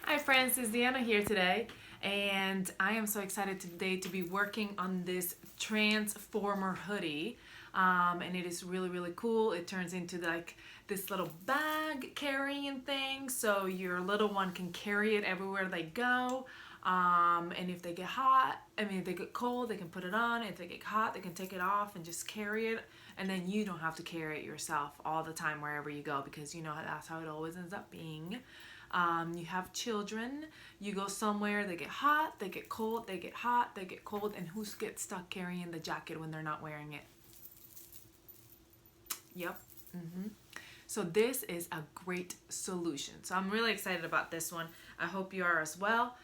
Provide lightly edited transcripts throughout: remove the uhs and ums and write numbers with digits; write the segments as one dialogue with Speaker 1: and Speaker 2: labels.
Speaker 1: Hi friends, it's Deanna here today, and I am so excited today to be working on this transformer hoodie. And it is really cool. It turns into like this little bag carrying thing, so your little one can carry it everywhere they go. And if they get hot, if they get cold, they can put it on. If they get hot, they can take it off and just carry it. And then you don't have to carry it yourself all the time wherever you go, because you know that's how it always ends up being. You have children, you go somewhere, they get hot, they get cold, they get hot, they get cold, and who gets stuck carrying the jacket when they're not wearing it? Yep. So this is a great solution. So I'm really excited about this one. I hope you are as well.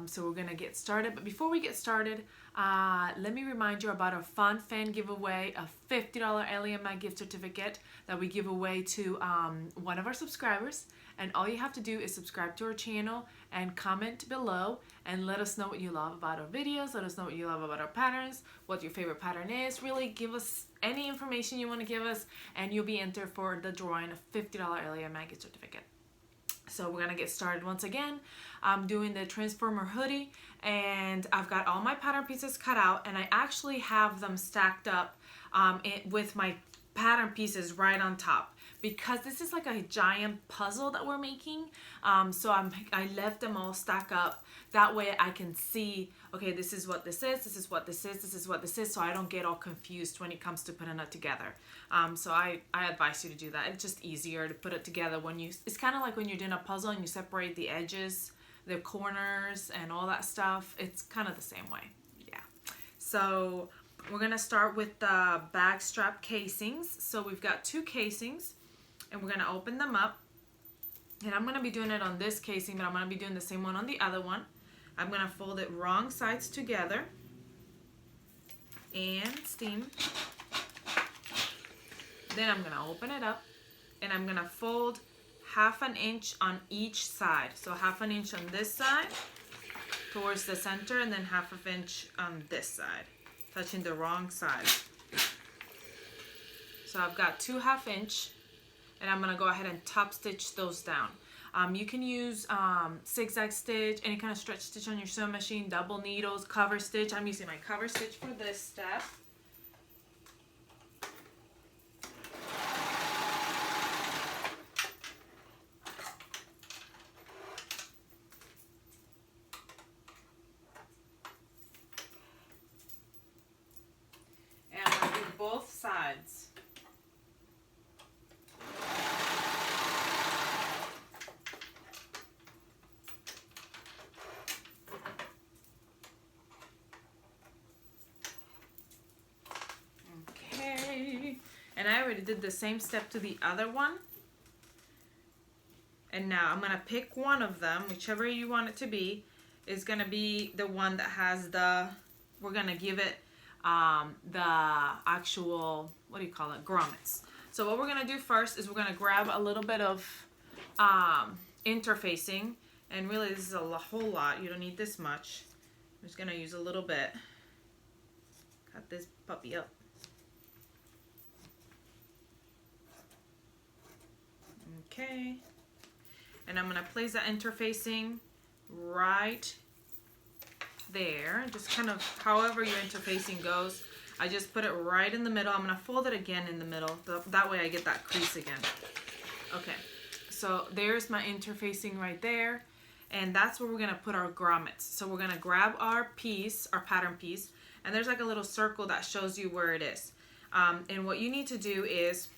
Speaker 1: So we're gonna get started. But before we get started, let me remind you about our fun fan giveaway, a $50 Ellie and my gift certificate that we give away to one of our subscribers. And all you have to do is subscribe to our channel and comment below and let us know what you love about our videos. Let us know what you love about our patterns, what your favorite pattern is. Really give us any information you want to give us, and you'll be entered for the drawing of $50 Ellie and my gift certificate. So we're gonna get started once again. I'm doing the transformer hoodie, and I've got all my pattern pieces cut out, and I actually have them stacked up with my pattern pieces right on top, because this is like a giant puzzle that we're making. So I left them all stacked up. That way I can see, okay, this is what this is, this is what this is, this is what this is, so I don't get all confused when it comes to putting it together. So I advise you to do that. It's just easier to put it together when it's kind of like when you're doing a puzzle and you separate the edges, the corners, and all that stuff. It's kind of the same way, yeah. So we're gonna start with the backstrap casings. So we've got 2 casings, and we're gonna open them up. And I'm gonna be doing it on this casing, but I'm gonna be doing the same one on the other one. I'm gonna fold it wrong sides together and steam. Then I'm gonna open it up, and I'm gonna fold 1/2 inch on each side. So 1/2 inch on this side towards the center, and then 1/2 inch on this side, touching the wrong side. So I've got 2 1/2 inch, and I'm gonna go ahead and top stitch those down. You can use zigzag stitch, any kind of stretch stitch on your sewing machine, double needles, cover stitch. I'm using my cover stitch for this step. And I'm gonna do both sides. And I already did the same step to the other one. And now I'm gonna pick one of them, whichever you want it to be, is gonna be the one that has we're gonna give it the actual, what do you call it, grommets. So what we're gonna do first is we're gonna grab a little bit of interfacing, and really this is a whole lot. You don't need this much. I'm just gonna use a little bit. Cut this puppy up. Okay, and I'm gonna place that interfacing right there, just kind of however your interfacing goes. I just put it right in the middle. I'm gonna fold it again in the middle, that way I get that crease again. Okay, so there's my interfacing right there, and that's where we're gonna put our grommets. So we're gonna grab our piece, our pattern piece, and there's like a little circle that shows you where it is. And what you need to do is,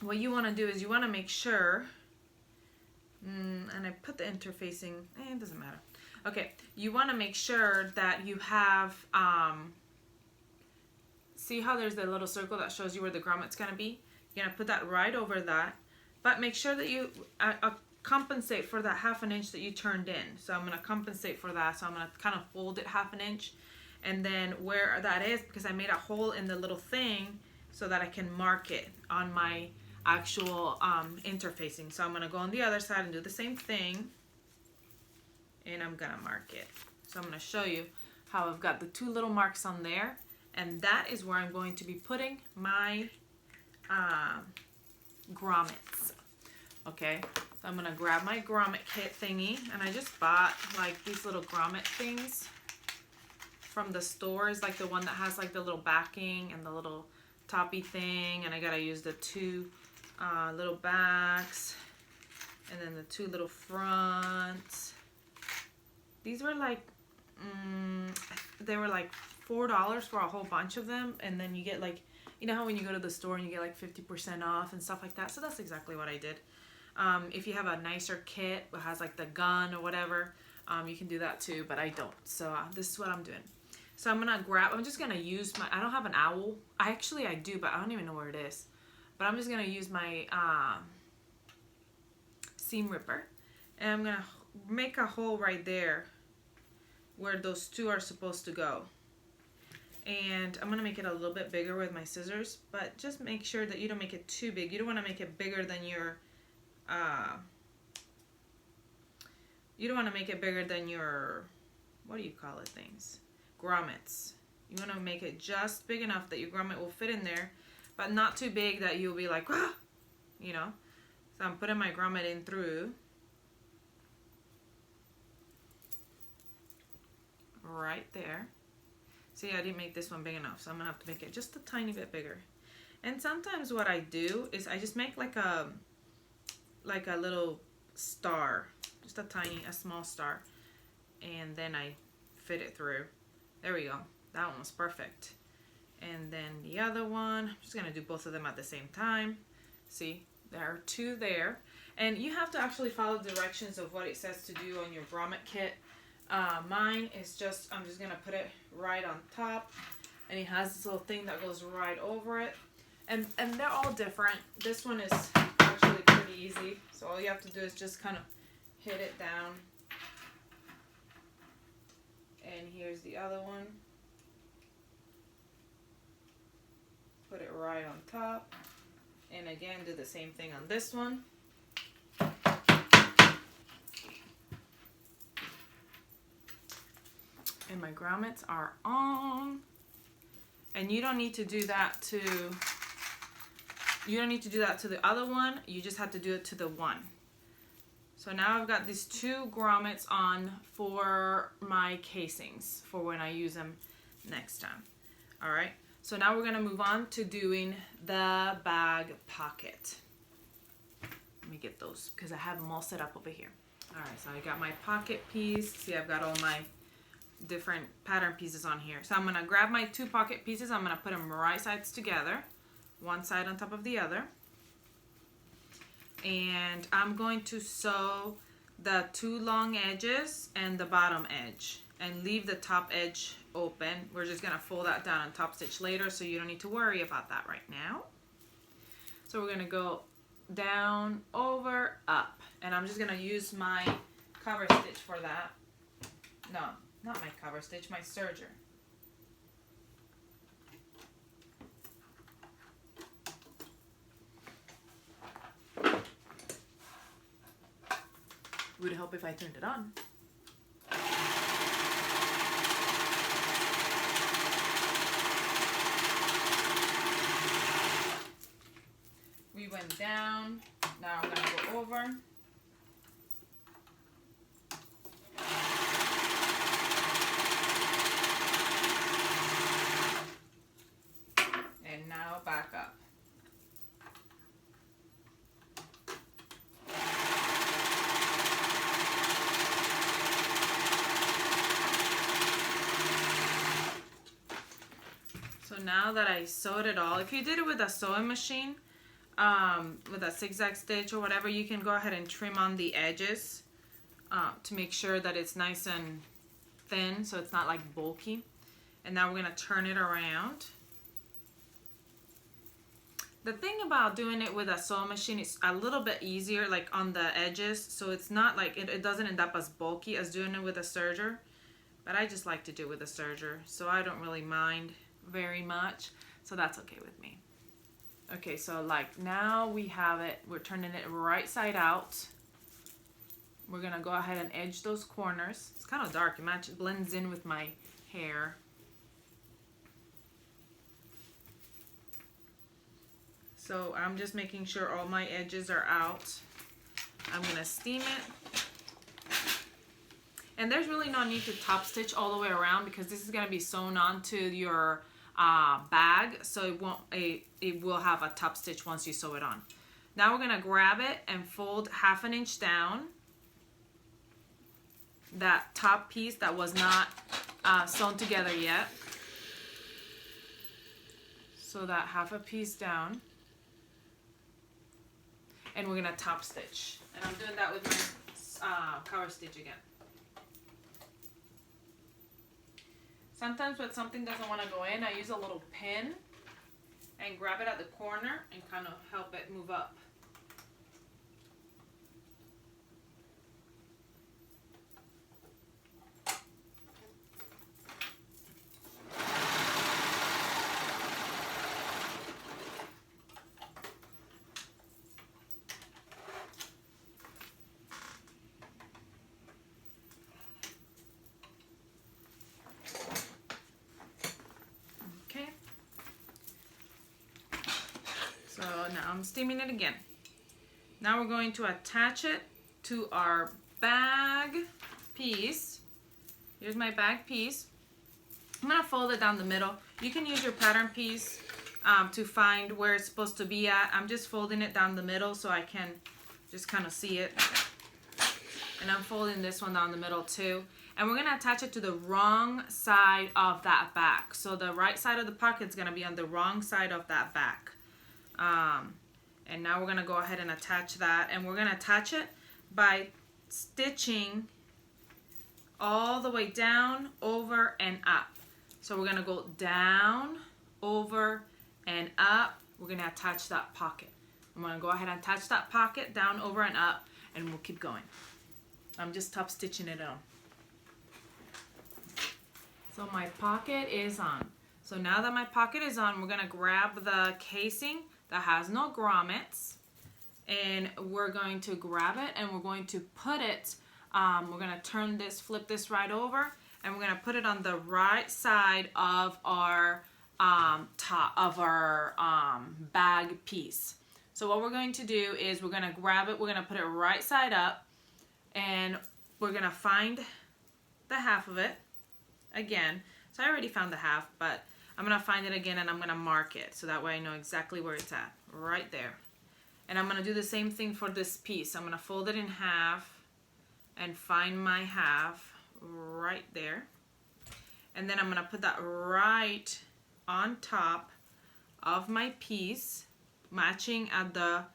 Speaker 1: what you want to do is you want to make sure, and I put the interfacing, it doesn't matter. Okay, you want to make sure that you have, see how there's the little circle that shows you where the grommet's going to be? You're going to put that right over that, but make sure that you compensate for that 1/2 inch that you turned in. So I'm going to compensate for that, so I'm going to kind of fold it 1/2 inch, and then where that is, because I made a hole in the little thing so that I can mark it on my actual interfacing. So I'm gonna go on the other side and do the same thing, and I'm gonna mark it. So I'm gonna show you how I've got the 2 little marks on there, and that is where I'm going to be putting my grommets. Okay, So I'm gonna grab my grommet kit thingy, and I just bought like these little grommet things from the stores, like the one that has like the little backing and the little toppy thing, and I gotta use the two little backs and then the two little fronts. These were like they were like $4 for a whole bunch of them, and then you get like, you know how when you go to the store and you get like 50% off and stuff like that. So that's exactly what I did. If you have a nicer kit that has like the gun or whatever, you can do that too, but I don't. So this is what I'm doing. So I'm just gonna use my, I don't have an owl. I do, but I don't even know where it is. But I'm just gonna use my seam ripper, and I'm gonna make a hole right there where those two are supposed to go. And I'm gonna make it a little bit bigger with my scissors, but just make sure that you don't make it too big. You don't wanna make it bigger than your, what do you call it, things? Grommets. You wanna make it just big enough that your grommet will fit in there, but not too big that you'll be like, ah! You know? So I'm putting my grommet in through. Right there. See, I didn't make this one big enough, so I'm gonna have to make it just a tiny bit bigger. And sometimes what I do is I just make like a little star, just a small star, and then I fit it through. There we go. That one was perfect. And then the other one, I'm just gonna do both of them at the same time. See, there are two there, and you have to actually follow the directions of what it says to do on your grommet kit. Mine is just, I'm just gonna put it right on top, and it has this little thing that goes right over it, and they're all different. This one is actually pretty easy, so all you have to do is just kind of hit it down. And here's the other one. Put it right on top, and again do the same thing on this one. And my grommets are on. And you don't need to do that to the other one. You just have to do it to the one. So now I've got these two grommets on for my casings for when I use them next time. All right. So now we're gonna move on to doing the bag pocket. Let me get those because I have them all set up over here. All right. So I got my pocket piece. See, I've got all my different pattern pieces on here. So I'm gonna grab my two pocket pieces. I'm gonna put them right sides together, one side on top of the other, and I'm going to sew the two long edges and the bottom edge and leave the top edge open. We're just gonna fold that down and top stitch later, so you don't need to worry about that right now. So we're gonna go down, over, up, and I'm just gonna use my cover stitch for that. No, not my cover stitch, my serger. Would help if I turned it on. We went down, now I'm gonna go over. And now back up. So now that I sewed it all, if you did it with a sewing machine, with a zigzag stitch or whatever, you can go ahead and trim on the edges to make sure that it's nice and thin, so it's not like bulky. And now we're going to turn it around. The thing about doing it with a sewing machine is a little bit easier, like on the edges, so it's not like it doesn't end up as bulky as doing it with a serger. But I just like to do it with a serger, so I don't really mind very much, so that's okay with me. Okay, so like now we have it, we're turning it right side out. We're gonna go ahead and edge those corners. It's kind of dark, it blends in with my hair. So I'm just making sure all my edges are out. I'm gonna steam it. And there's really no need to top stitch all the way around because this is gonna be sewn onto your bag, so it will have a top stitch once you sew it on. Now we're gonna grab it and fold 1/2 inch down that top piece that was not sewn together yet. So that 1/2 piece down, and we're gonna top stitch. And I'm doing that with my cover stitch again. Sometimes when something doesn't want to go in, I use a little pin and grab it at the corner and kind of help it move up. So now I'm steaming it again. Now we're going to attach it to our bag piece. Here's my bag piece. I'm gonna fold it down the middle. You can use your pattern piece to find where it's supposed to be at. I'm just folding it down the middle so I can just kind of see it. And I'm folding this one down the middle too. And we're gonna attach it to the wrong side of that back. So the right side of the pocket is gonna be on the wrong side of that back. And now we're gonna go ahead and attach that, and we're gonna attach it by stitching all the way down, over, and up. So we're gonna go down, over, and up. We're gonna attach that pocket. I'm gonna go ahead and attach that pocket down, over, and up, and we'll keep going. I'm just top stitching it on. So my pocket is on. So now that my pocket is on, we're gonna grab the casing that has no grommets, and we're going to grab it and we're going to put it, we're gonna turn this, flip this right over, and we're gonna put it on the right side of our top of our bag piece. So what we're going to do is we're gonna grab it, we're gonna put it right side up, and we're gonna find the 1/2 of it again. So I already found the 1/2, but I'm gonna find it again and I'm gonna mark it so that way I know exactly where it's at, right there. And I'm gonna do the same thing for this piece. I'm gonna fold it in 1/2 and find my 1/2 right there. And then I'm gonna put that right on top of my piece, matching at the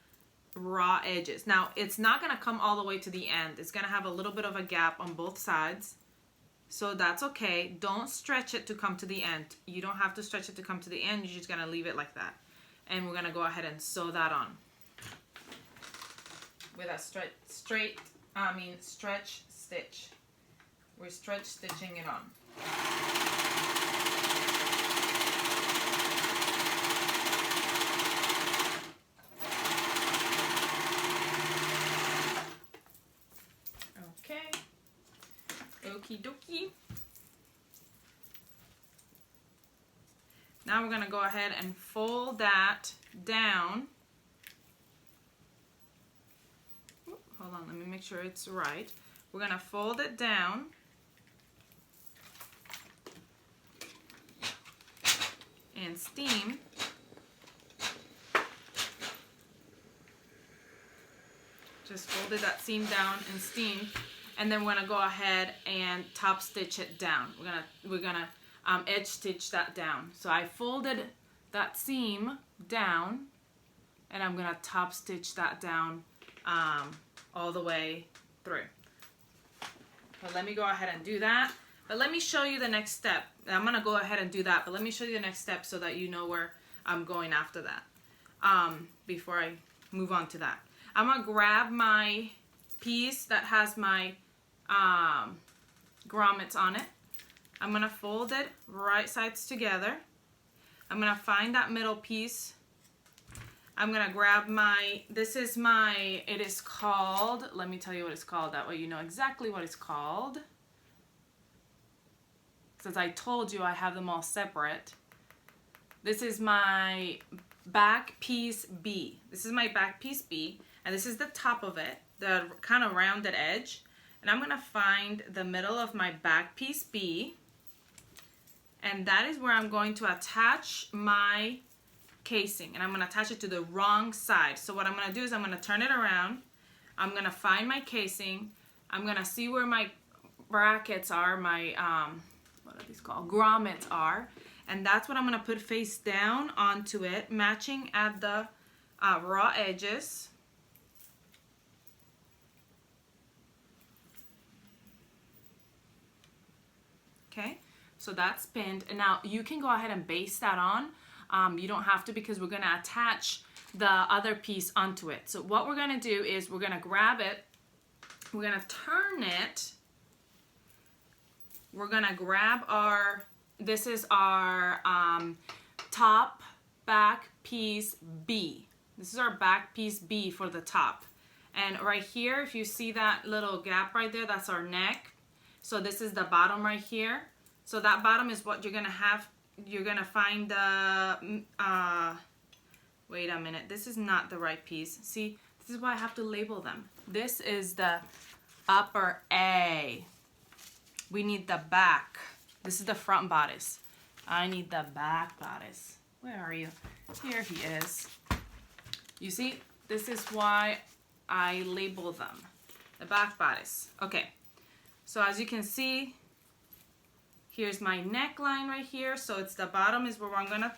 Speaker 1: raw edges. Now, it's not gonna come all the way to the end. It's gonna have a little bit of a gap on both sides. So that's okay. Don't stretch it to come to the end. You don't have to stretch it to come to the end. You're just gonna leave it like that. And we're gonna go ahead and sew that on with a stretch stitch. We're stretch stitching it on. Okay. Okie dokie. Now we're going to go ahead and fold that down. Hold on, let me make sure it's right. We're going to fold it down. And steam. Just folded that seam down and steam. And then we're gonna go ahead and top stitch it down. We're gonna edge stitch that down. So I folded that seam down, and I'm gonna top stitch that down all the way through. So let me go ahead and do that. But let me show you the next step. I'm gonna go ahead and do that, but let me show you the next step so that you know where I'm going after that. Before I move on to that, I'm gonna grab my piece that has my grommets on it. I'm gonna fold it right sides together. I'm gonna find that middle piece. I'm gonna grab my, it is called, let me tell you what it's called, that way you know exactly what it's called. Since I told you I have them all separate. This is my back piece B. This is my back piece B, and this is the top of it. the kind of rounded edge, and I'm gonna find the middle of my back piece B, and that is where I'm going to attach my casing, and I'm gonna attach it to the wrong side. So what I'm gonna do is I'm gonna turn it around, I'm gonna find my casing, I'm gonna see where my brackets are, my what are these called, grommets are, and that's what I'm gonna put face down onto it, matching at the raw edges. Okay, so that's pinned, and now you can go ahead and baste that on. You don't have to, because we're gonna attach the other piece onto it. So what we're gonna do is we're gonna grab it, we're gonna turn it, we're gonna grab our, this is our top back piece B. This is our back piece B for the top. And right here, if you see that little gap right there, that's our neck. So this is the bottom right here. So that bottom is what you're gonna have. You're gonna find the, wait a minute, this is not the right piece. See, this is why I have to label them. This is the upper A. We need the back. This is the front bodice. I need the back bodice. Where are you? Here he is. You see, this is why I label them. The back bodice. Okay, so as you can see, here's my neckline right here. So it's the bottom is where I'm gonna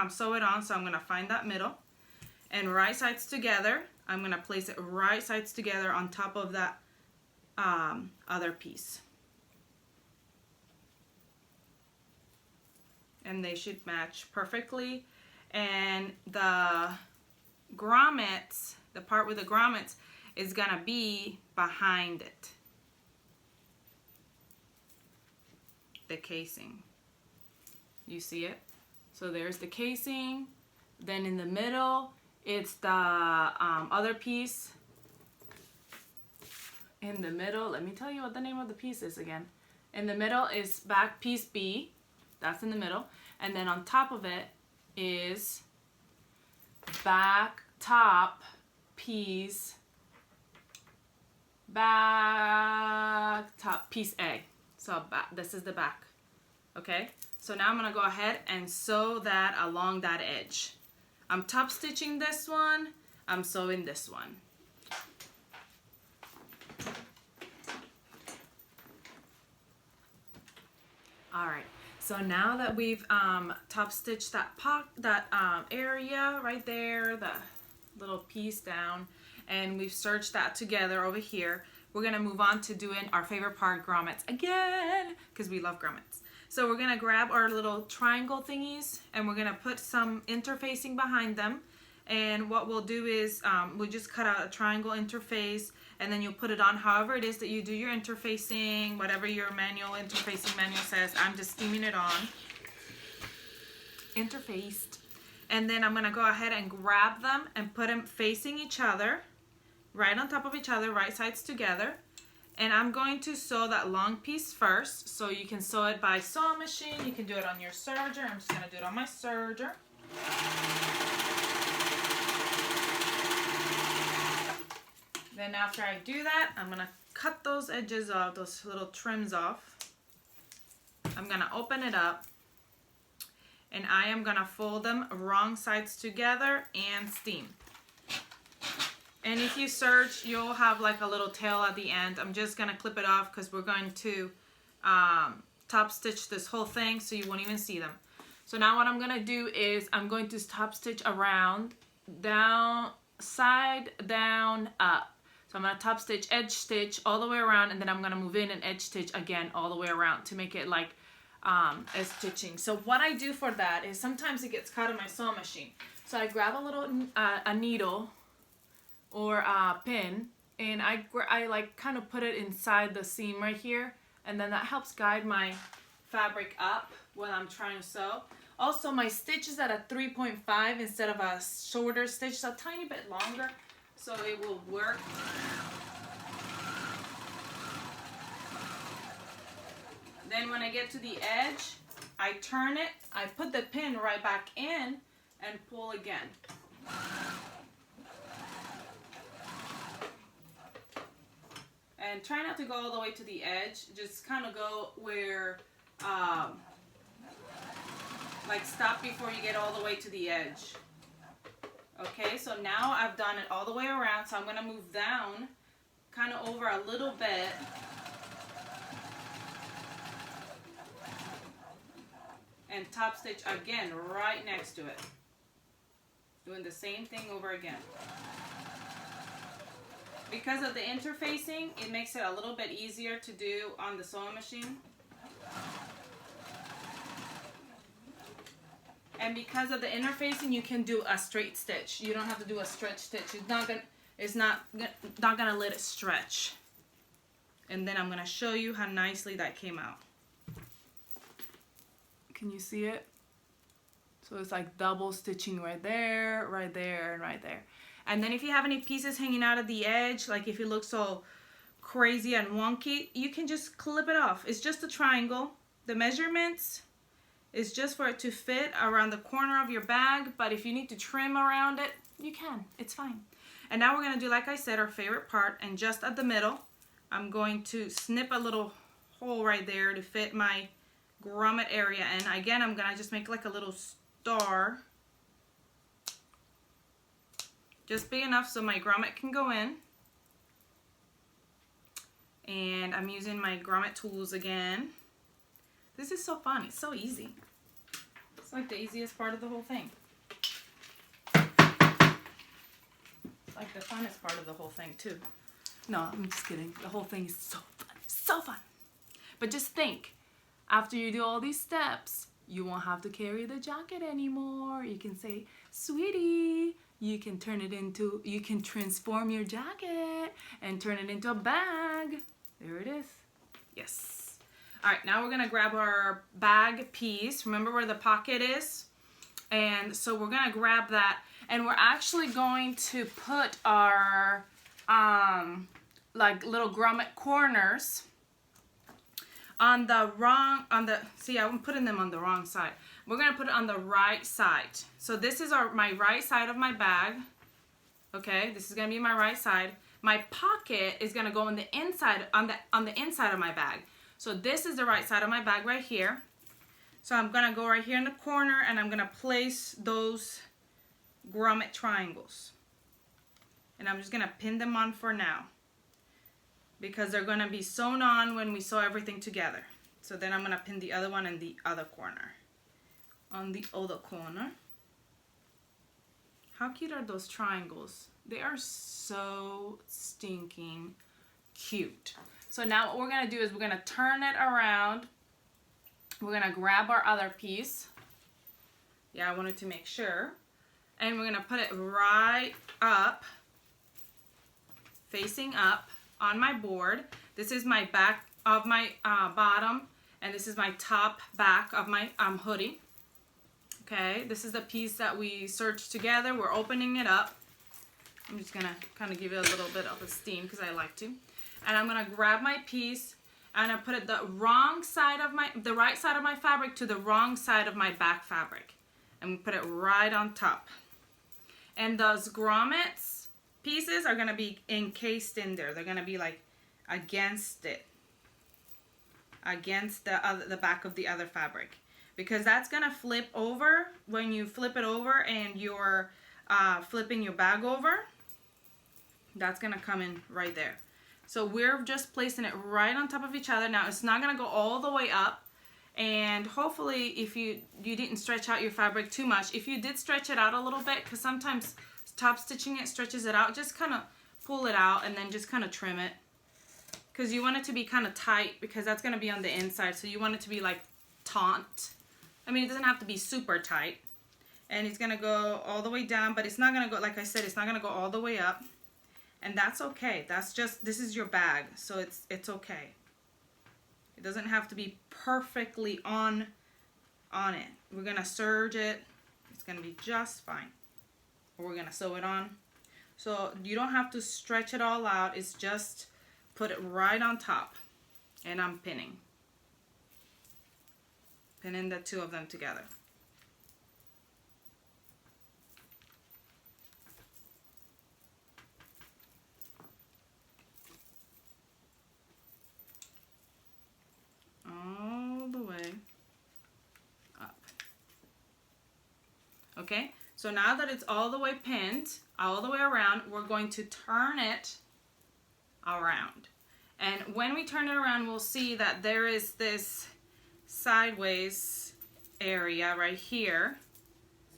Speaker 1: sew it on. So I'm gonna find that middle, and right sides together. I'm gonna place it right sides together on top of that other piece. And they should match perfectly. And the grommets, the part with the grommets, is gonna be behind it. The casing. You see it? So there's the casing. Then in the middle, it's the other piece. In the middle, let me tell you what the name of the piece is again. In the middle is back piece B. That's in the middle. And then on top of it is back top piece, back top piece A. So this is the back. Okay, so now I'm gonna go ahead and sew that along that edge. I'm top stitching this one, I'm sewing this one. All right, so now that we've top stitched that area right there, the little piece down, and we've serged that together over here, we're gonna move on to doing our favorite part, grommets again, because we love grommets. So we're gonna grab our little triangle thingies, and we're gonna put some interfacing behind them. And what we'll do is we'll just cut out a triangle interface, and then you'll put it on however it is that you do your interfacing, whatever your interfacing manual says. I'm just steaming it on. Interfaced. And then I'm gonna go ahead and grab them and put them facing each other, right on top of each other, right sides together. And I'm going to sew that long piece first. So you can sew it by sewing machine, you can do it on your serger. I'm just gonna do it on my serger. Then after I do that, I'm gonna cut those edges off, those little trims off. I'm gonna open it up, and I am gonna fold them wrong sides together and steam. And if you serge, you'll have like a little tail at the end. I'm just gonna clip it off because we're going to top stitch this whole thing so you won't even see them. So now what I'm gonna do is I'm going to top stitch around, down, side, down, up. So I'm gonna top stitch, edge stitch all the way around, and then I'm gonna move in and edge stitch again all the way around to make it like a stitching. So what I do for that is sometimes it gets caught in my sewing machine. So I grab a little a needle or a pin, and I like kind of put it inside the seam right here, and then that helps guide my fabric up when I'm trying to sew. Also, my stitch is at a 3.5 instead of a shorter stitch, so a tiny bit longer, so it will work. Then when I get to the edge, I turn it, I put the pin right back in and pull again.
Speaker 2: And try not to go all the way to the edge. Just kind of go where, like stop before you get all the way to the edge. Okay, so now I've done it all the way around, so I'm going to move down, kind of over a little bit. And top stitch again right next to it. Doing the same thing over again. Because of the interfacing, it makes it a little bit easier to do on the sewing machine. And because of the interfacing, you can do a straight stitch. You don't have to do a stretch stitch. It's not gonna let it stretch. And then I'm gonna show you how nicely that came out. Can you see it? So it's like double stitching right there, and right there. And then if you have any pieces hanging out of the edge, like if it looks so crazy and wonky, you can just clip it off. It's just a triangle. The measurements is just for it to fit around the corner of your bag, but if you need to trim around it, you can. It's fine. And now we're gonna do, like I said, our favorite part, and just at the middle, I'm going to snip a little hole right there to fit my grommet area. And again, I'm gonna just make like a little star, just big enough so my grommet can go in. And I'm using my grommet tools again. This is so fun. It's so easy. It's like the easiest part of the whole thing. It's like the funnest part of the whole thing too. No, I'm just kidding. The whole thing is so fun. So fun. But just think, after you do all these steps, you won't have to carry the jacket anymore. You can say, sweetie, you can transform your jacket and turn it into a bag. There it is. Yes. All right, now we're gonna grab our bag piece. Remember where the pocket is? And so we're gonna grab that, and we're actually going to put our like little grommet corners on the see, I'm putting them on the wrong side. We're gonna put it on the right side. So this is my right side of my bag. Okay, this is gonna be my right side. My pocket is gonna go on the inside, on the inside of my bag. So this is the right side of my bag right here. So I'm gonna go right here in the corner, and I'm gonna place those grommet triangles. And I'm just gonna pin them on for now, because they're gonna be sewn on when we sew everything together. So then I'm gonna pin the other one in the other corner. On the other corner. How cute are those triangles? They are so stinking cute. So now what we're gonna do is we're gonna turn it around. We're gonna grab our other piece. Yeah, I wanted to make sure. And we're gonna put it right up, facing up on my board. This is my back of my bottom, and this is my top back of my hoodie. Okay, this is the piece that we serged together. We're opening it up. I'm just gonna kind of give it a little bit of a steam because I like to. And I'm gonna grab my piece and I put it the right side of my fabric to the wrong side of my back fabric. And we put it right on top. And those grommets pieces are gonna be encased in there. They're gonna be like against it, against the back of the other fabric, because that's gonna flip over when you flip it over and you're flipping your bag over. That's gonna come in right there. So we're just placing it right on top of each other. Now it's not gonna go all the way up, and hopefully if you didn't stretch out your fabric too much. If you did stretch it out a little bit, because sometimes top stitching it stretches it out, just kind of pull it out and then just kind of trim it, because you want it to be kind of tight, because that's gonna be on the inside. So you want it to be like taut. I mean, it doesn't have to be super tight. And it's gonna go all the way down, but it's not gonna go, like I said, it's not gonna go all the way up. And that's okay. That's just, this is your bag, so it's okay. It doesn't have to be perfectly on it. We're gonna serge it. It's gonna be just fine. Or we're gonna sew it on. So you don't have to stretch it all out. It's just put it right on top. And I'm pinning. Pinning the two of them together. Okay, so now that it's all the way pinned, all the way around, we're going to turn it around. And when we turn it around, we'll see that there is this sideways area right here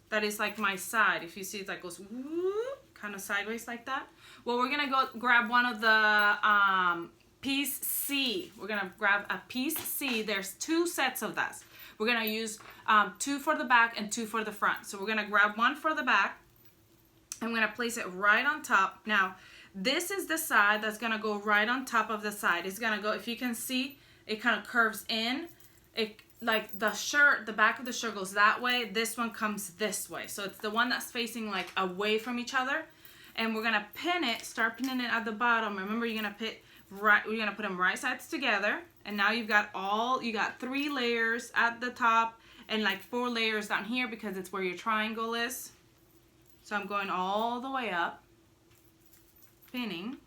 Speaker 2: that is like my side. If you see, it like goes whoop, kind of sideways like that. Well, we're gonna go grab one of the piece C. We're gonna grab a piece C. There's 2 sets of that. We're gonna use 2 for the back and 2 for the front. So we're gonna grab one for the back. I'm gonna place it right on top. Now, this is the side that's gonna go right on top of the side. It's gonna go, if you can see, it kind of curves in. It, like the shirt, the back of the shirt goes that way. This one comes this way. So it's the one that's facing like away from each other. And we're gonna pin it, start pinning it at the bottom. Remember, you're gonna put them right sides together. And now you got 3 layers at the top and like 4 layers down here because it's where your triangle is. So I'm going all the way up, pinning.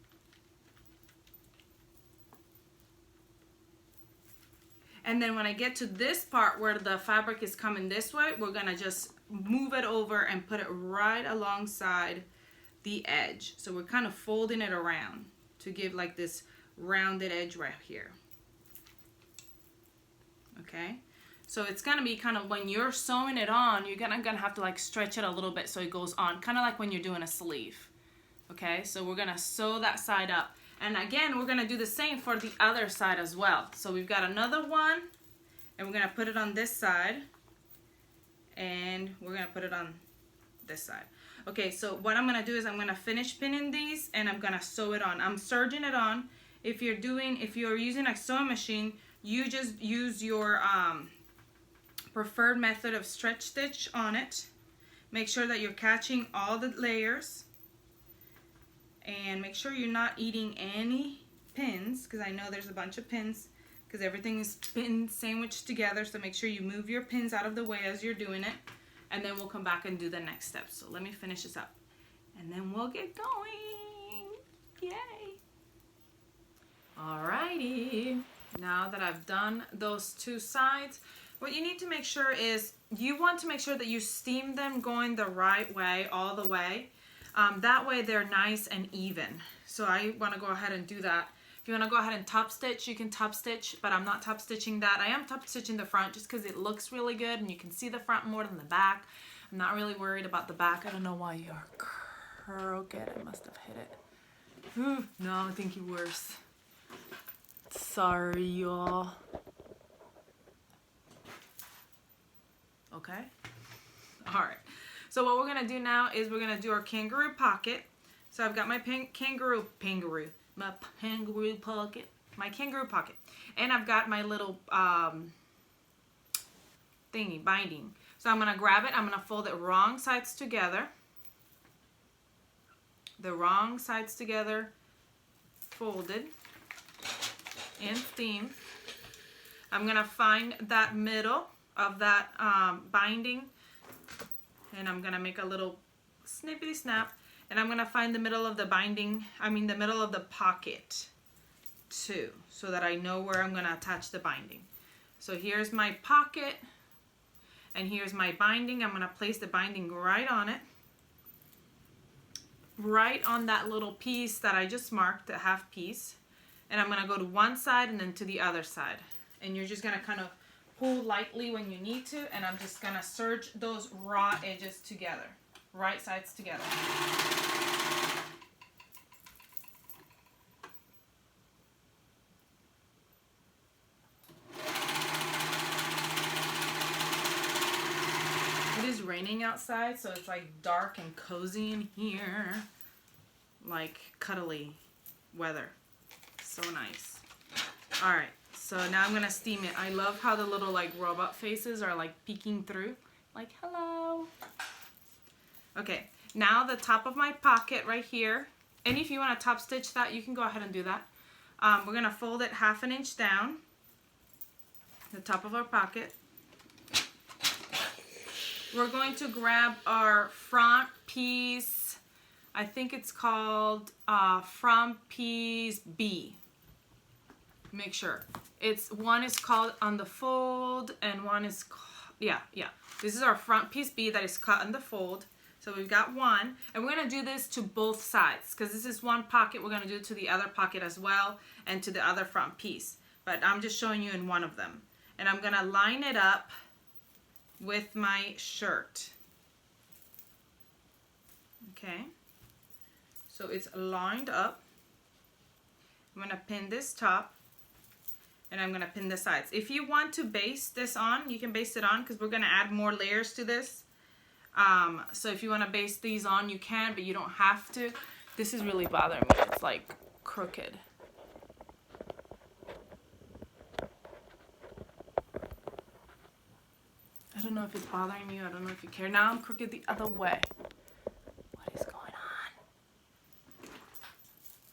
Speaker 2: And then when I get to this part where the fabric is coming this way, we're gonna just move it over and put it right alongside the edge. So we're kind of folding it around to give like this rounded edge right here. Okay, so it's gonna be kind of, when you're sewing it on, you're gonna have to like stretch it a little bit so it goes on, kind of like when you're doing a sleeve. Okay, so we're gonna sew that side up. And again, we're gonna do the same for the other side as well. So we've got another one, and we're gonna put it on this side, and we're gonna put it on this side. Okay, so what I'm gonna do is I'm gonna finish pinning these, and I'm gonna sew it on. I'm serging it on. If you're using a sewing machine, you just use your preferred method of stretch stitch on it. Make sure that you're catching all the layers. And make sure you're not eating any pins, because I know there's a bunch of pins, because everything is pinned, sandwiched together. So make sure you move your pins out of the way as you're doing it. And then we'll come back and do the next step. So let me finish this up. And then we'll get going. Yay. Alrighty. Now that I've done those 2 sides, what you need to make sure is you want to make sure that you steam them going the right way, all the way. That way they're nice and even. So I want to go ahead and do that. If you want to go ahead and top stitch, you can top stitch, but I'm not top stitching that. I am top stitching the front just because it looks really good and you can see the front more than the back. I'm not really worried about the back. I don't know why you're crooked. I must have hit it. Ooh, no, I think you're worse. Sorry, y'all. Okay. All right. So what we're gonna do now is we're gonna do our kangaroo pocket. So I've got my kangaroo pocket, and I've got my little thingy binding. So I'm gonna grab it. I'm gonna fold it wrong sides together. The wrong sides together, folded and steamed. I'm gonna find that middle of that binding, and I'm gonna make a little snippety snap, and I'm gonna find the middle of the binding, the middle of the pocket too, so that I know where I'm gonna attach the binding. So here's my pocket, and here's my binding. I'm gonna place the binding right on it, right on that little piece that I just marked, the half piece, and I'm gonna go to one side and then to the other side, and you're just gonna kind of pull lightly when you need to, and I'm just gonna serge those raw edges together, right sides together. It is raining outside, so it's like dark and cozy in here, like cuddly weather. So nice. All right. So now I'm gonna steam it. I love how the little like robot faces are like peeking through, like hello. Okay, now the top of my pocket right here, and if you want to top stitch that, you can go ahead and do that. We're gonna fold it 1/2 inch down, the top of our pocket. We're going to grab our front piece. I think it's called front piece B. Make sure. One is called on the fold and one is
Speaker 1: This is our front piece B that is cut in the fold. So we've got one, and we're gonna do this to both sides because this is one pocket. We're gonna do it to the other pocket as well and to the other front piece. But I'm just showing you in one of them. And I'm gonna line it up with my shirt. Okay, so it's lined up. I'm gonna pin this top, and I'm gonna pin the sides. If you want to baste this on, you can baste it on because we're gonna add more layers to this. So if you want to baste these on, you can, but you don't have to. This is really bothering me. It's like crooked. I don't know if it's bothering you. I don't know if you care. Now I'm crooked the other way. What is going on?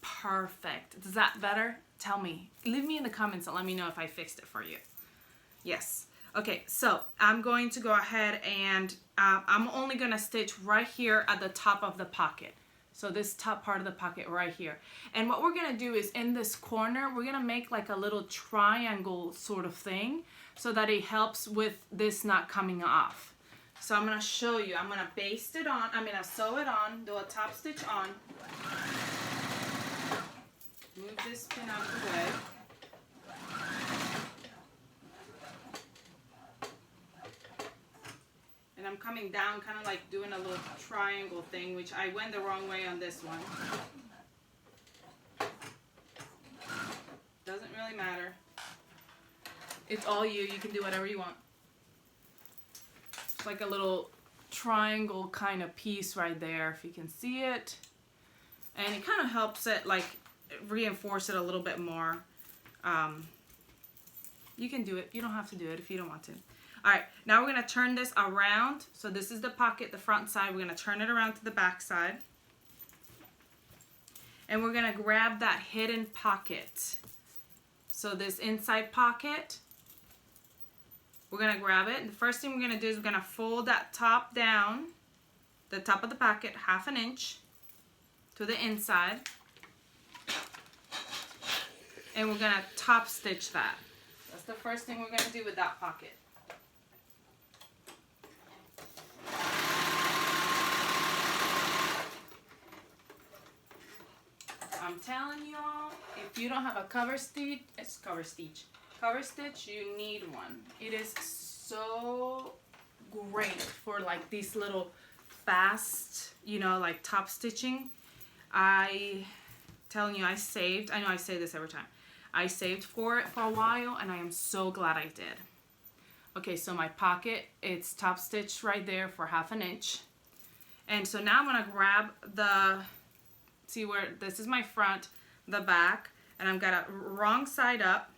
Speaker 1: Perfect. Is that better? Tell me. Leave me in the comments and let me know if I fixed it for you. Yes. Okay, so I'm going to go ahead and I'm only going to stitch right here at the top of the pocket. So this top part of the pocket right here. And what we're going to do is in this corner, we're going to make like a little triangle sort of thing so that it helps with this not coming off. So I'm going to show you. I'm going to baste it on. I'm going to sew it on, do a top stitch on. Move this pin out of the way. And I'm coming down, kind of like doing a little triangle thing, which I went the wrong way on this one. Doesn't really matter. It's all you. You can do whatever you want. It's like a little triangle kind of piece right there, if you can see it. And it kind of helps it, like, reinforce it a little bit more. You can do it. You don't have to do it if you don't want to. All right, now we're going to turn this around. So this is the pocket, the front side. We're going to turn it around to the back side. And we're going to grab that hidden pocket. So this inside pocket, we're going to grab it. And the first thing we're going to do is we're going to fold that top down, the top of the pocket, 1/2 inch to the inside. And we're going to top stitch that. That's the first thing we're going to do with that pocket. I'm telling y'all, if you don't have a cover stitch, you need one. It is so great for like these little fast, you know, like top stitching. Telling you, I know I say this every time. I saved for it for a while, and I am so glad I did. Okay, so my pocket, it's top stitched right there for 1/2 inch. And so now I'm gonna grab the, see where, this is my front, the back, and I've got it wrong side up.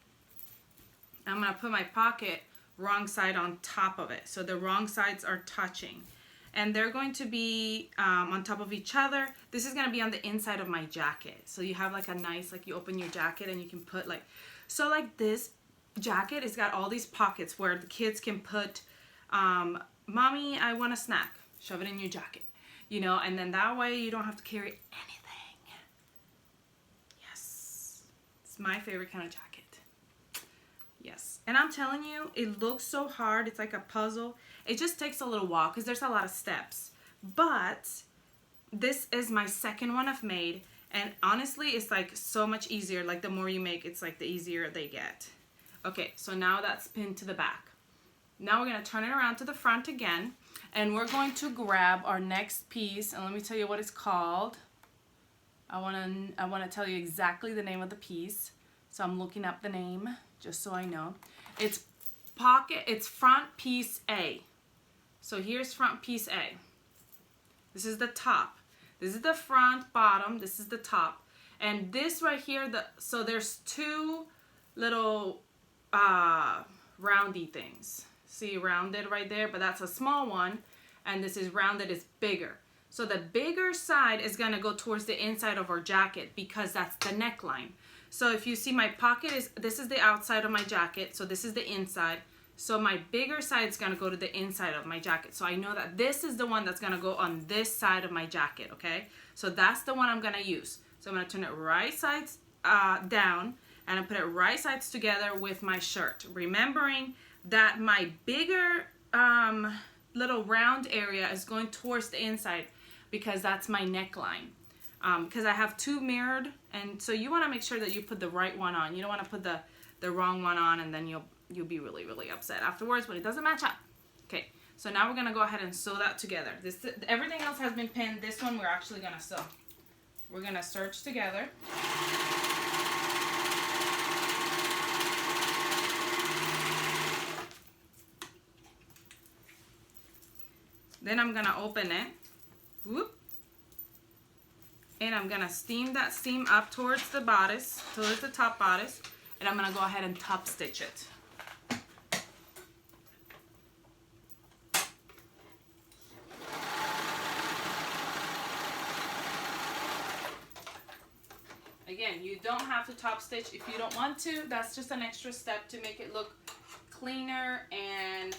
Speaker 1: I'm gonna put my pocket wrong side on top of it. So the wrong sides are touching. And they're going to be on top of each other. This is gonna be on the inside of my jacket. So you have like a nice, like you open your jacket and you can put like, so like this jacket has got all these pockets where the kids can put, mommy, I want a snack. Shove it in your jacket, you know, and then that way you don't have to carry anything. Yes, it's my favorite kind of jacket. Yes, and I'm telling you, it looks so hard. It's like a puzzle. It just takes a little while because there's a lot of steps. But this is my second one I've made, and honestly, it's like so much easier. Like the more you make, it's like the easier they get. Okay, so now that's pinned to the back. Now we're gonna turn it around to the front again, and we're going to grab our next piece, and let me tell you what it's called. I wanna tell you exactly the name of the piece, so I'm looking up the name just so I know. It's front piece A. So here's front piece A. This is the top. This is the front, bottom. This is the top, and this right here. So there's two little roundy things. See, rounded right there, but that's a small one, and this is rounded, is bigger. So the bigger side is gonna go towards the inside of our jacket because that's the neckline. So if you see my pocket this is the outside of my jacket, so this is the inside. So my bigger side is gonna go to the inside of my jacket. So I know that this is the one that's gonna go on this side of my jacket, okay? So that's the one I'm gonna use. So I'm gonna turn it right sides down, and I put it right sides together with my shirt, remembering that my bigger
Speaker 2: little round area is going towards the inside because that's my neckline. Because I have two mirrored, and so you want to make sure that you put the right one on. You don't want to put the wrong one on, and then you'll be really, really upset afterwards when it doesn't match up. Okay, so now we're gonna go ahead and sew that together. Everything else has been pinned. This one we're actually gonna sew. We're gonna serge together. Then I'm gonna open it. Whoop. And I'm gonna steam that seam up towards the bodice, towards the top bodice, and I'm gonna go ahead and top stitch it. Again, you don't have to top stitch if you don't want to. That's just an extra step to make it look cleaner and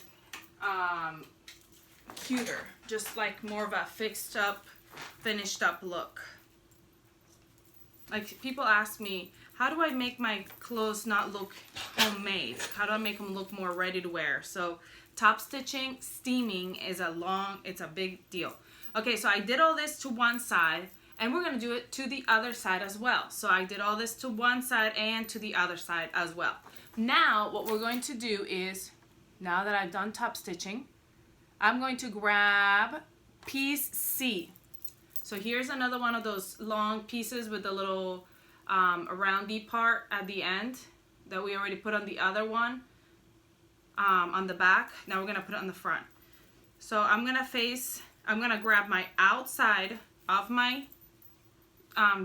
Speaker 2: cuter, just like more of a fixed up, finished up look. Like, people ask me, how do I make my clothes not look homemade? How do I make them look more ready to wear? So top stitching, steaming is it's a big deal. Okay, so I did all this to one side, and we're gonna do it to the other side as well. So I did all this to one side and to the other side as well. Now what we're going to do is, now that I've done top stitching, I'm going to grab piece C. So here's another one of those long pieces with the little roundy part at the end that we already put on the other one on the back. Now we're gonna put it on the front. So I'm gonna grab my outside of my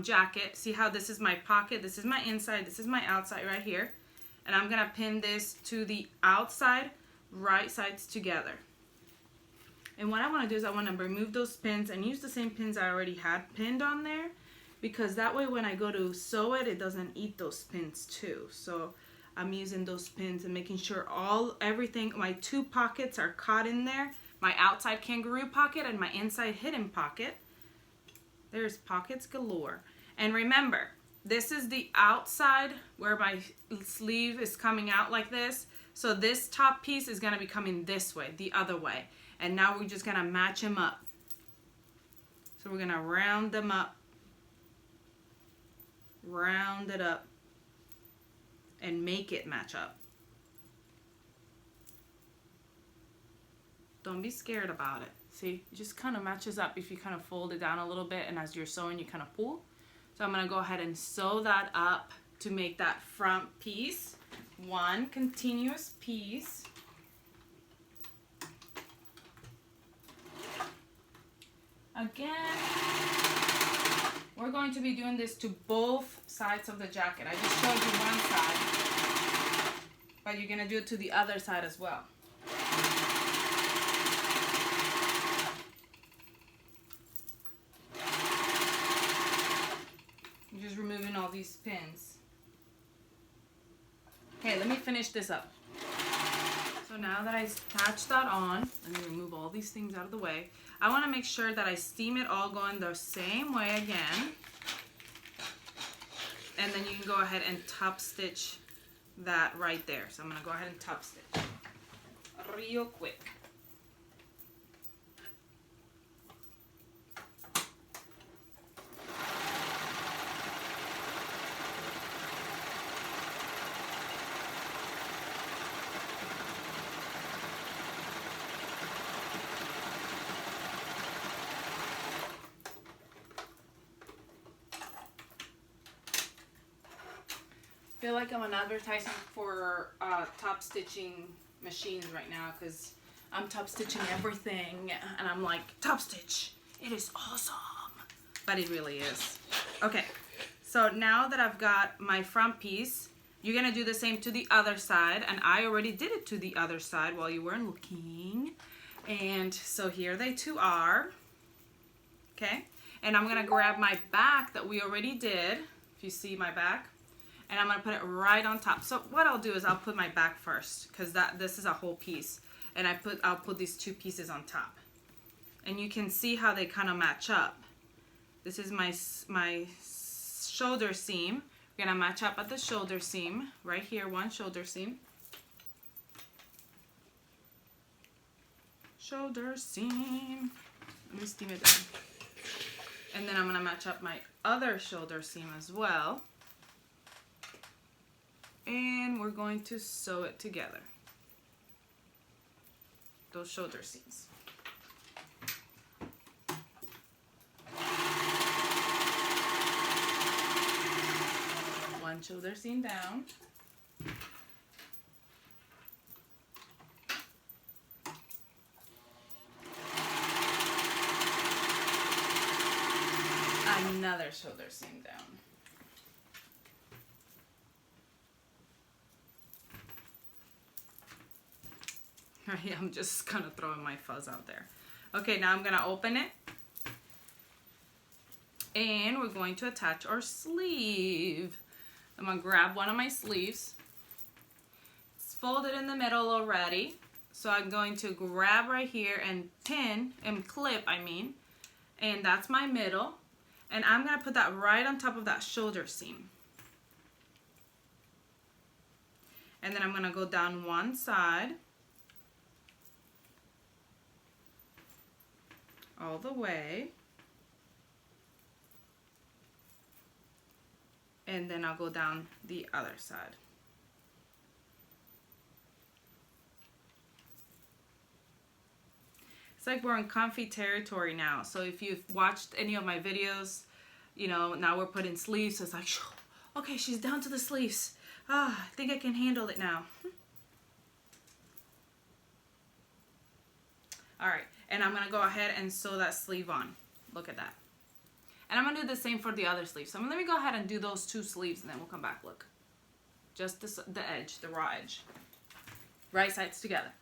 Speaker 2: jacket. See how this is my pocket, this is my inside, this is my outside right here. And I'm gonna pin this to the outside, right sides together. And what I want to do is I want to remove those pins and use the same pins I already had pinned on there, because that way when I go to sew it, it doesn't eat those pins too. So I'm using those pins and making sure everything, my two pockets are caught in there, my outside kangaroo pocket and my inside hidden pocket. There's pockets galore. And remember, this is the outside where my sleeve is coming out like this. So this top piece is going to be coming this way, the other way. And now we're just going to match them up. So we're going to round them up. Round it up. And make it match up. Don't be scared about it. See, it just kind of matches up if you kind of fold it down a little bit, and as you're sewing, you kind of pull. So I'm going to go ahead and sew that up to make that front piece one continuous piece. Again, we're going to be doing this to both sides of the jacket. I just showed you one side, but you're going to do it to the other side as well. I'm just removing all these pins. Okay, let me finish this up. So now that I attach that on, let me remove all these things out of the way. I want to make sure that I steam it all going the same way again. And then you can go ahead and top stitch that right there. So I'm going to go ahead and top stitch real quick. I feel like I'm an advertising for top stitching machines right now, because I'm top stitching everything and I'm like, top stitch, it is awesome, but it really is. Okay, so now that I've got my front piece, you're gonna do the same to the other side, and I already did it to the other side while you weren't looking. And so here they two are. Okay, and I'm gonna grab my back that we already did, if you see my back, and I'm going to put it right on top. So what I'll do is I'll put my back first, because this is a whole piece, and I'll put these two pieces on top. And you can see how they kind of match up. This is my shoulder seam. We're going to match up at the shoulder seam right here, one shoulder seam. shoulder seam. Let me steam it down. And then I'm gonna match up my other shoulder seam as well. And we're going to sew it together. Those shoulder seams. One shoulder seam down. Another shoulder seam down. Right, I'm just kind of throwing my fuzz out there. Okay, now I'm gonna open it. And we're going to attach our sleeve. I'm gonna grab one of my sleeves. It's folded in the middle already. So I'm going to grab right here and pin, and clip, I mean. And that's my middle. And I'm gonna put that right on top of that shoulder seam. And then I'm gonna go down one side. All the way. And then I'll go down the other side. It's like we're in comfy territory now. So if you've watched any of my videos, you know, now we're putting sleeves. So it's like, okay, she's down to the sleeves. Ah, I think I can handle it now. All right, and I'm gonna go ahead and sew that sleeve on. Look at that. And I'm gonna do the same for the other sleeve. So let me go ahead and do those two sleeves and then we'll come back, look. Just the edge, the raw edge. Right sides together.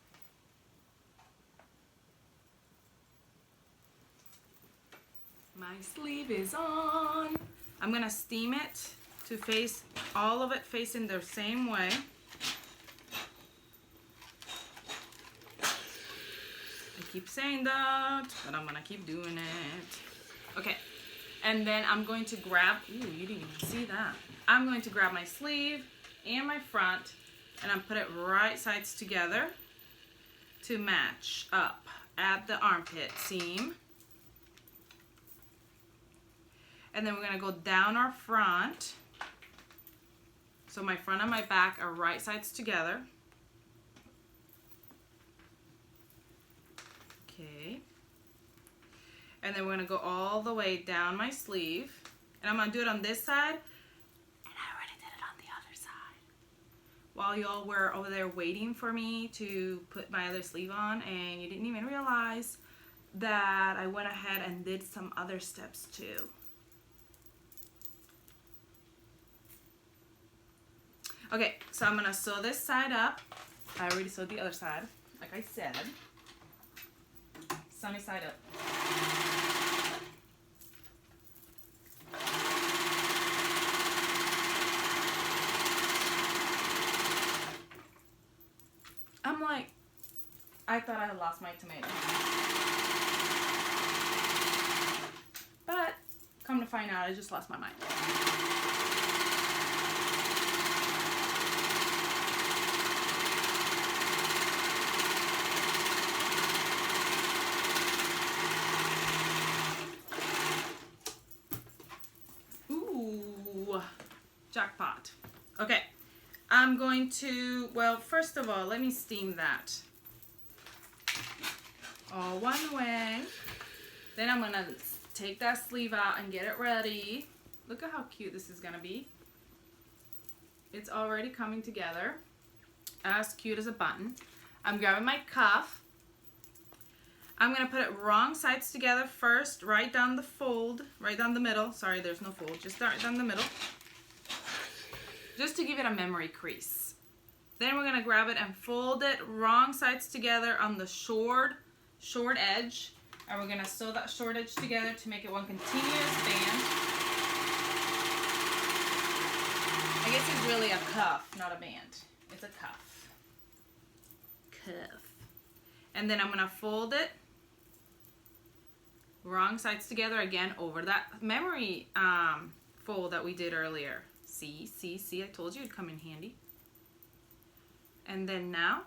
Speaker 2: My sleeve is on. I'm gonna steam it to face, all of it facing the same way. I keep saying that, but I'm gonna keep doing it. Okay, and then I'm going to grab, ooh, you didn't even see that. I'm going to grab my sleeve and my front, and I'm put it right sides together to match up at the armpit seam. And then we're gonna go down our front. So my front and my back are right sides together. Okay. And then we're gonna go all the way down my sleeve. And I'm gonna do it on this side. And I already did it on the other side. While y'all were over there waiting for me to put my other sleeve on, and you didn't even realize that I went ahead and did some other steps too. Okay, so I'm gonna sew this side up. I already sewed the other side, like I said. Sunny side up. I'm like, I thought I had lost my tomato. But, come to find out, I just lost my mind. Jackpot. Okay, I'm going to, well, first of all, let me steam that all one way. Then I'm gonna take that sleeve out and get it ready. Look at how cute this is gonna be. It's already coming together, as cute as a button. I'm grabbing my cuff. I'm gonna put it wrong sides together first, right down the fold, right down the middle. Sorry, there's no fold, just right down the middle. Just to give it a memory crease. Then we're gonna grab it and fold it wrong sides together on the short edge. And we're gonna sew that short edge together to make it one continuous band. I guess it's really a cuff, not a band. It's a cuff. Cuff. And then I'm gonna fold it wrong sides together again over that memory fold that we did earlier. See, I told you it'd come in handy. And then now,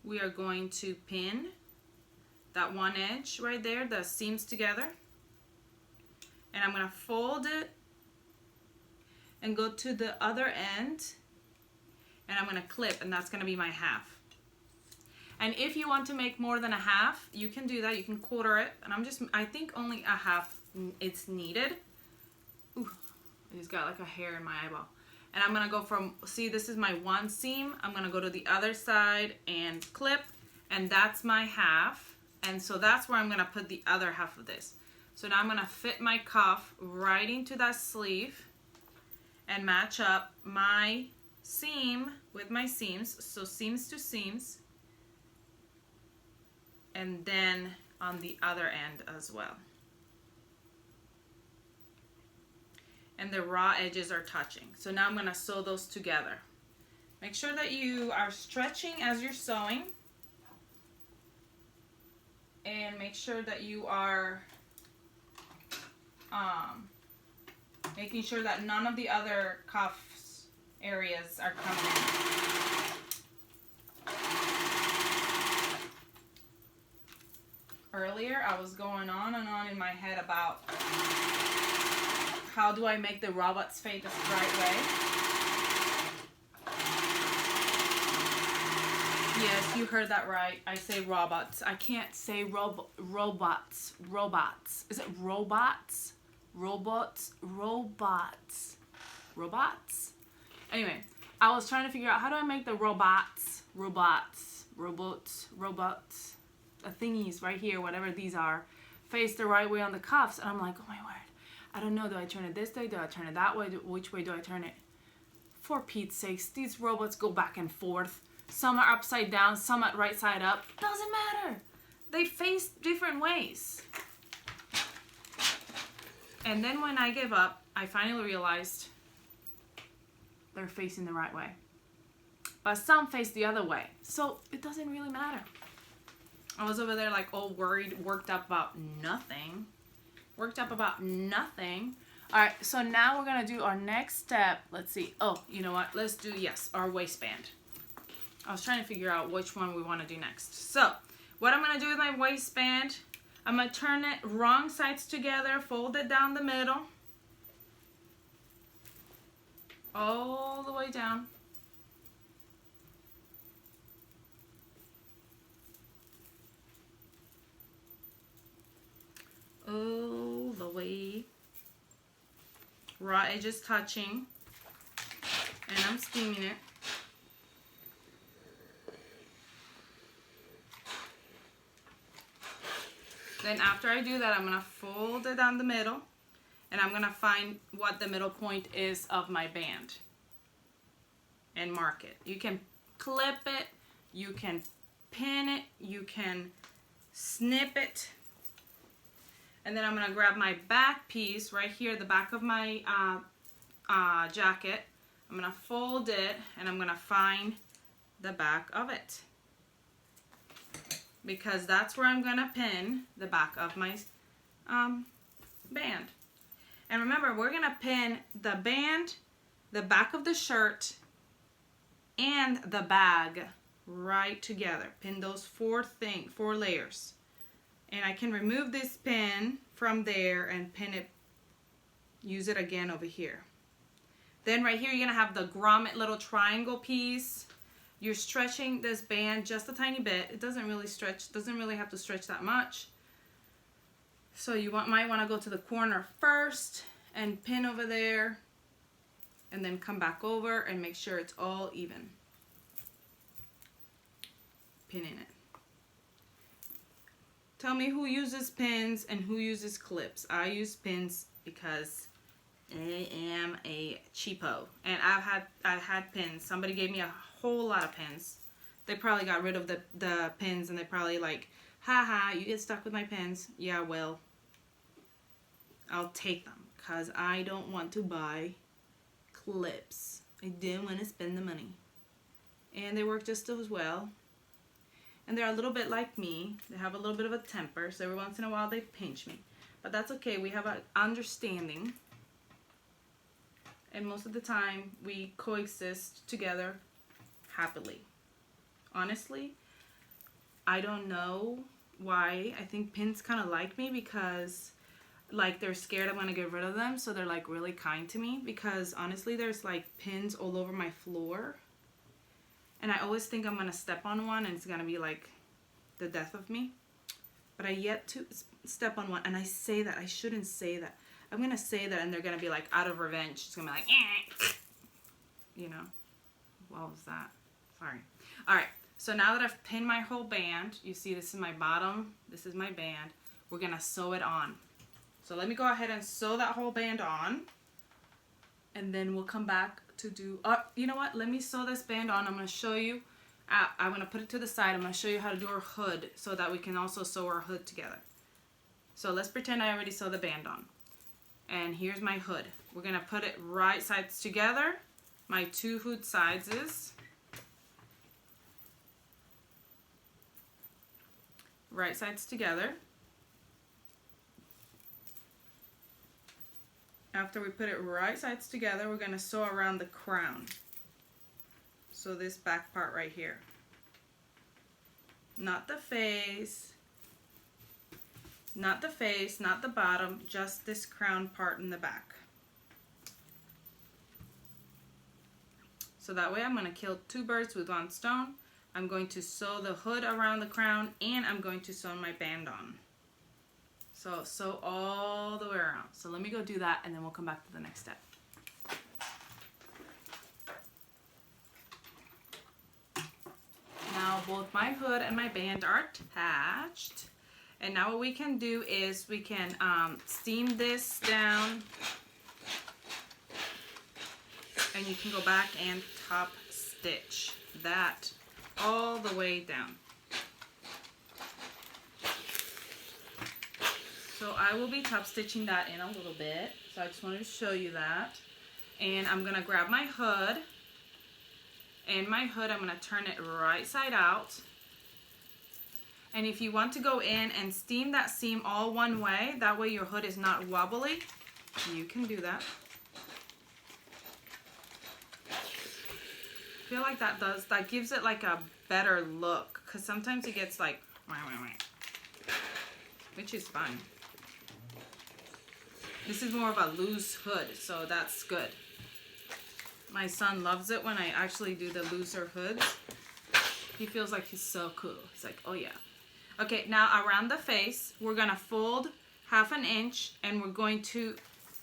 Speaker 2: we are going to pin that one edge right there, the seams together. And I'm gonna fold it and go to the other end, and I'm gonna clip, and that's gonna be my half. And if you want to make more than a half, you can do that. You can quarter it, and I think only a half it's needed. Ooh, I just got like a hair in my eyeball. And I'm gonna go from, see, this is my one seam. I'm gonna go to the other side and clip, and that's my half. And so that's where I'm gonna put the other half of this. So now I'm gonna fit my cuff right into that sleeve and match up my seam with my seams. So seams to seams. And then on the other end as well. And the raw edges are touching. So now I'm gonna sew those together. Make sure that you are stretching as you're sewing. And make sure that you are making sure that none of the other cuffs areas are coming in. Earlier, I was going on and on in my head about how do I make the robots fade the right way. Yes, you heard that right. I say robots. I can't say robots. Robots. Is it robots? Robots. Robots. Robots? Anyway, I was trying to figure out how do I make the robots, the thingies right here, whatever these are, face the right way on the cuffs. And I'm like, oh my word. I don't know. Do I turn it this way? Do I turn it that way? Which way do I turn it? For Pete's sakes, these robots go back and forth. Some are upside down, some are right side up. Doesn't matter. They face different ways. And then when I gave up, I finally realized they're facing the right way. But some face the other way. So it doesn't really matter. I was over there like all worried, worked up about nothing. All right, so now we're gonna do our next step. Let's see. Oh, you know what? Let's do, yes, our waistband. I was trying to figure out which one we want to do next. So, what I'm going to do with my waistband, I'm going to turn it wrong sides together, fold it down the middle, all the way down. All the way. Raw edges touching, and I'm steaming it. Then after I do that, I'm going to fold it down the middle, and I'm going to find what the middle point is of my band and mark it. You can clip it, you can pin it, you can snip it. And then I'm going to grab my back piece right here, the back of my jacket. I'm going to fold it, and I'm going to find the back of it, because that's where I'm going to pin the back of my band. And remember, we're going to pin the band, the back of the shirt, and the bag right together. Pin those four layers. And I can remove this pin from there and pin it, use it again over here. Then right here, you're going to have the grommet little triangle piece. You're stretching this band just a tiny bit. It doesn't really stretch, doesn't really have to stretch that much. So you might want to go to the corner first and pin over there, and then come back over and make sure it's all even. Pinning it. Tell me who uses pins and who uses clips. I use pins because I am a cheapo, and I've had pins. Somebody gave me a whole lot of pins. They probably got rid of the pins, and they probably like, haha, you get stuck with my pins. Yeah, well, I'll take them because I don't want to buy clips. I didn't want to spend the money, and they work just as well. And they're a little bit like me. They have a little bit of a temper, so every once in a while they pinch me, but that's okay. We have an understanding. And most of the time, we coexist together happily. Honestly, I don't know why. I think pins kind of like me because like they're scared I'm gonna get rid of them, so they're like really kind to me, because honestly there's like pins all over my floor and I always think I'm gonna step on one and it's gonna be like the death of me. But I yet to step on one, and I say that I shouldn't say that. I'm gonna say that and they're gonna be like, out of revenge, it's gonna be like, you know. What was that? Sorry. Alright, so now that I've pinned my whole band, you see this is my bottom, this is my band, we're gonna sew it on. So let me go ahead and sew that whole band on, and then we'll come back to do, you know what, let me sew this band on. I'm going to show you, I'm going to put it to the side, I'm going to show you how to do our hood so that we can also sew our hood together. So let's pretend I already sewed the band on. And here's my hood. We're going to put it right sides together, my 2 hood sizes. Right sides together. After we put it right sides together, we're going to sew around the crown. So this back part right here. Not the face, not the face, not the bottom, just this crown part in the back. So that way I'm going to kill 2 birds with 1 stone. I'm going to sew the hood around the crown, and I'm going to sew my band on. So sew all the way around. So let me go do that and then we'll come back to the next step. Now both my hood and my band are attached. And now what we can do is we can steam this down. And you can go back and top stitch that all the way down. So I will be top stitching that in a little bit. So I just wanted to show you that. And I'm going to grab my hood. And my hood, I'm going to turn it right side out. And if you want to go in and steam that seam all one way, that way your hood is not wobbly, you can do that. I feel like that gives it like a better look, because sometimes it gets like, which is fine. This is more of a loose hood, so that's good. My son loves it when I actually do the looser hoods. He feels like he's so cool. He's like, oh yeah. Okay, now around the face, we're going to fold 1/2 inch and we're going to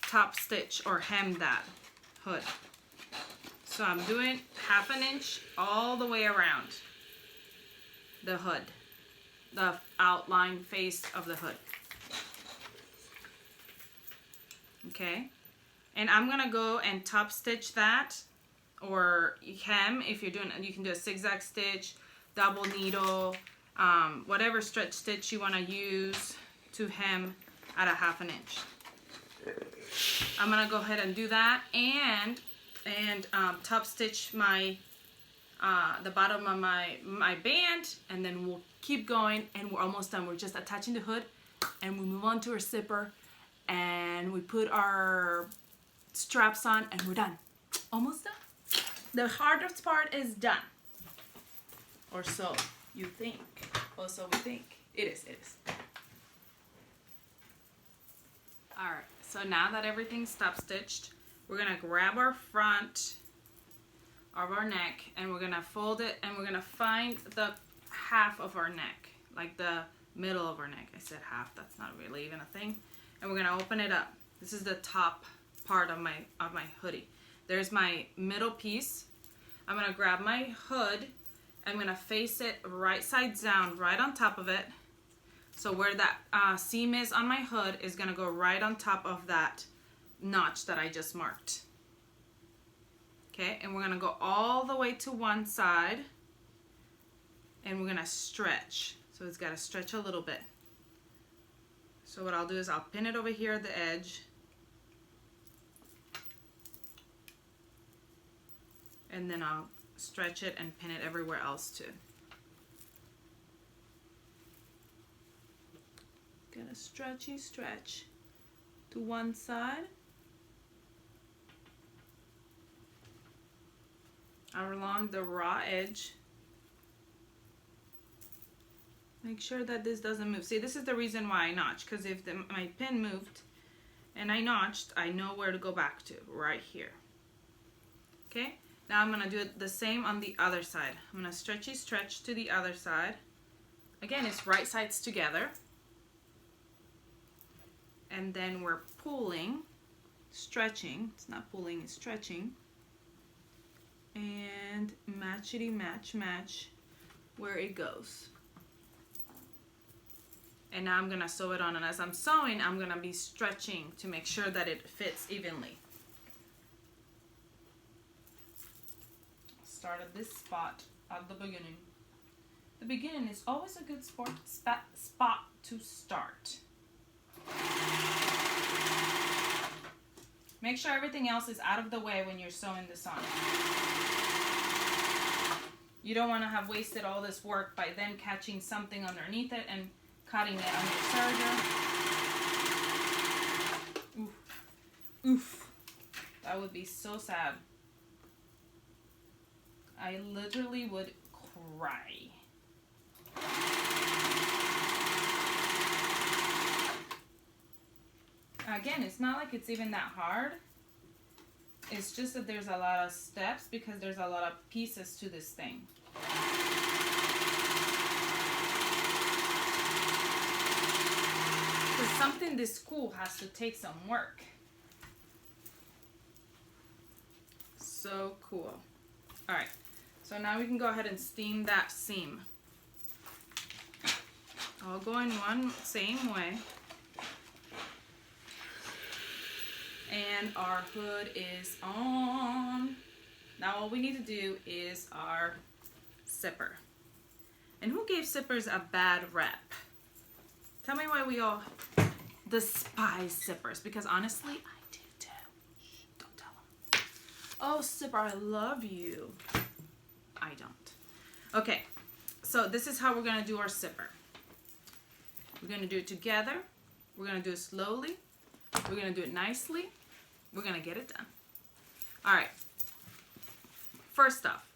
Speaker 2: top stitch or hem that hood. So I'm doing 1/2 inch all the way around the hood, the outline face of the hood. Okay, and I'm gonna go and top stitch that, or hem if you're doing, you can do a zigzag stitch, double needle, whatever stretch stitch you want to use to hem at 1/2 inch. I'm gonna go ahead and do that and top stitch my the bottom of my band, and then we'll keep going and we're almost done. We're just attaching the hood and we move on to our zipper and we put our straps on and we're done. Almost done. The hardest part is done. Or so you think. Or so we think. It is. Alright, so now that everything's top stitched, we're going to grab our front of our neck and we're going to fold it and we're going to find the half of our neck, like the middle of our neck. I said half, that's not really even a thing. And we're going to open it up. This is the top part of my hoodie. There's my middle piece. I'm going to grab my hood. I'm going to face it right sides down, right on top of it. So where that seam is on my hood is going to go right on top of that notch that I just marked. Okay, and we're going to go all the way to one side and we're going to stretch. So it's got to stretch a little bit. So what I'll do is I'll pin it over here at the edge. And then I'll stretch it and pin it everywhere else too. Get a stretchy stretch to one side. Along the raw edge. Make sure that this doesn't move. See, this is the reason why I notch, because if my pin moved and I notched, I know where to go back to, right here. Okay, now I'm gonna do it the same on the other side. I'm gonna stretchy stretch to the other side. Again, it's right sides together. And then we're pulling, stretching. It's not pulling, it's stretching. And matchity match, match where it goes. And now I'm gonna sew it on, and as I'm sewing, I'm gonna be stretching to make sure that it fits evenly. Start at this spot at the beginning. The beginning is always a good spot to start. Make sure everything else is out of the way when you're sewing this on. You don't want to have wasted all this work by then catching something underneath it and cutting it on your serger. Oof. Oof. That would be so sad. I literally would cry. Again, it's not like it's even that hard. It's just that there's a lot of steps because there's a lot of pieces to this thing. Because something this cool has to take some work. So cool. Alright, so now we can go ahead and steam that seam. I'll go in one same way. And our hood is on. Now all we need to do is our zipper. And who gave zippers a bad rep? Tell me why we all despise zippers, because honestly, I do too. Shh, don't tell them. Oh, zipper, I love you. I don't. Okay, so this is how we're gonna do our zipper. We're gonna do it together. We're gonna do it slowly. We're gonna do it nicely. We're gonna get it done. All right, first off,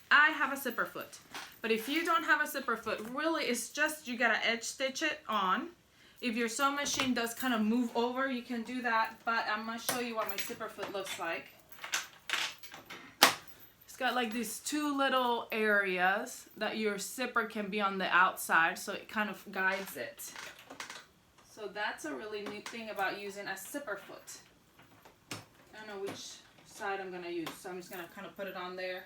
Speaker 2: I have a zipper foot. But if you don't have a zipper foot, really it's just you gotta edge stitch it on. If your sewing machine does kind of move over, you can do that, but I'm gonna show you what my zipper foot looks like. It's got like these two little areas that your zipper can be on the outside, so it kind of guides it. So that's a really neat thing about using a zipper foot. I don't know which side I'm gonna use, so I'm just gonna kind of put it on there.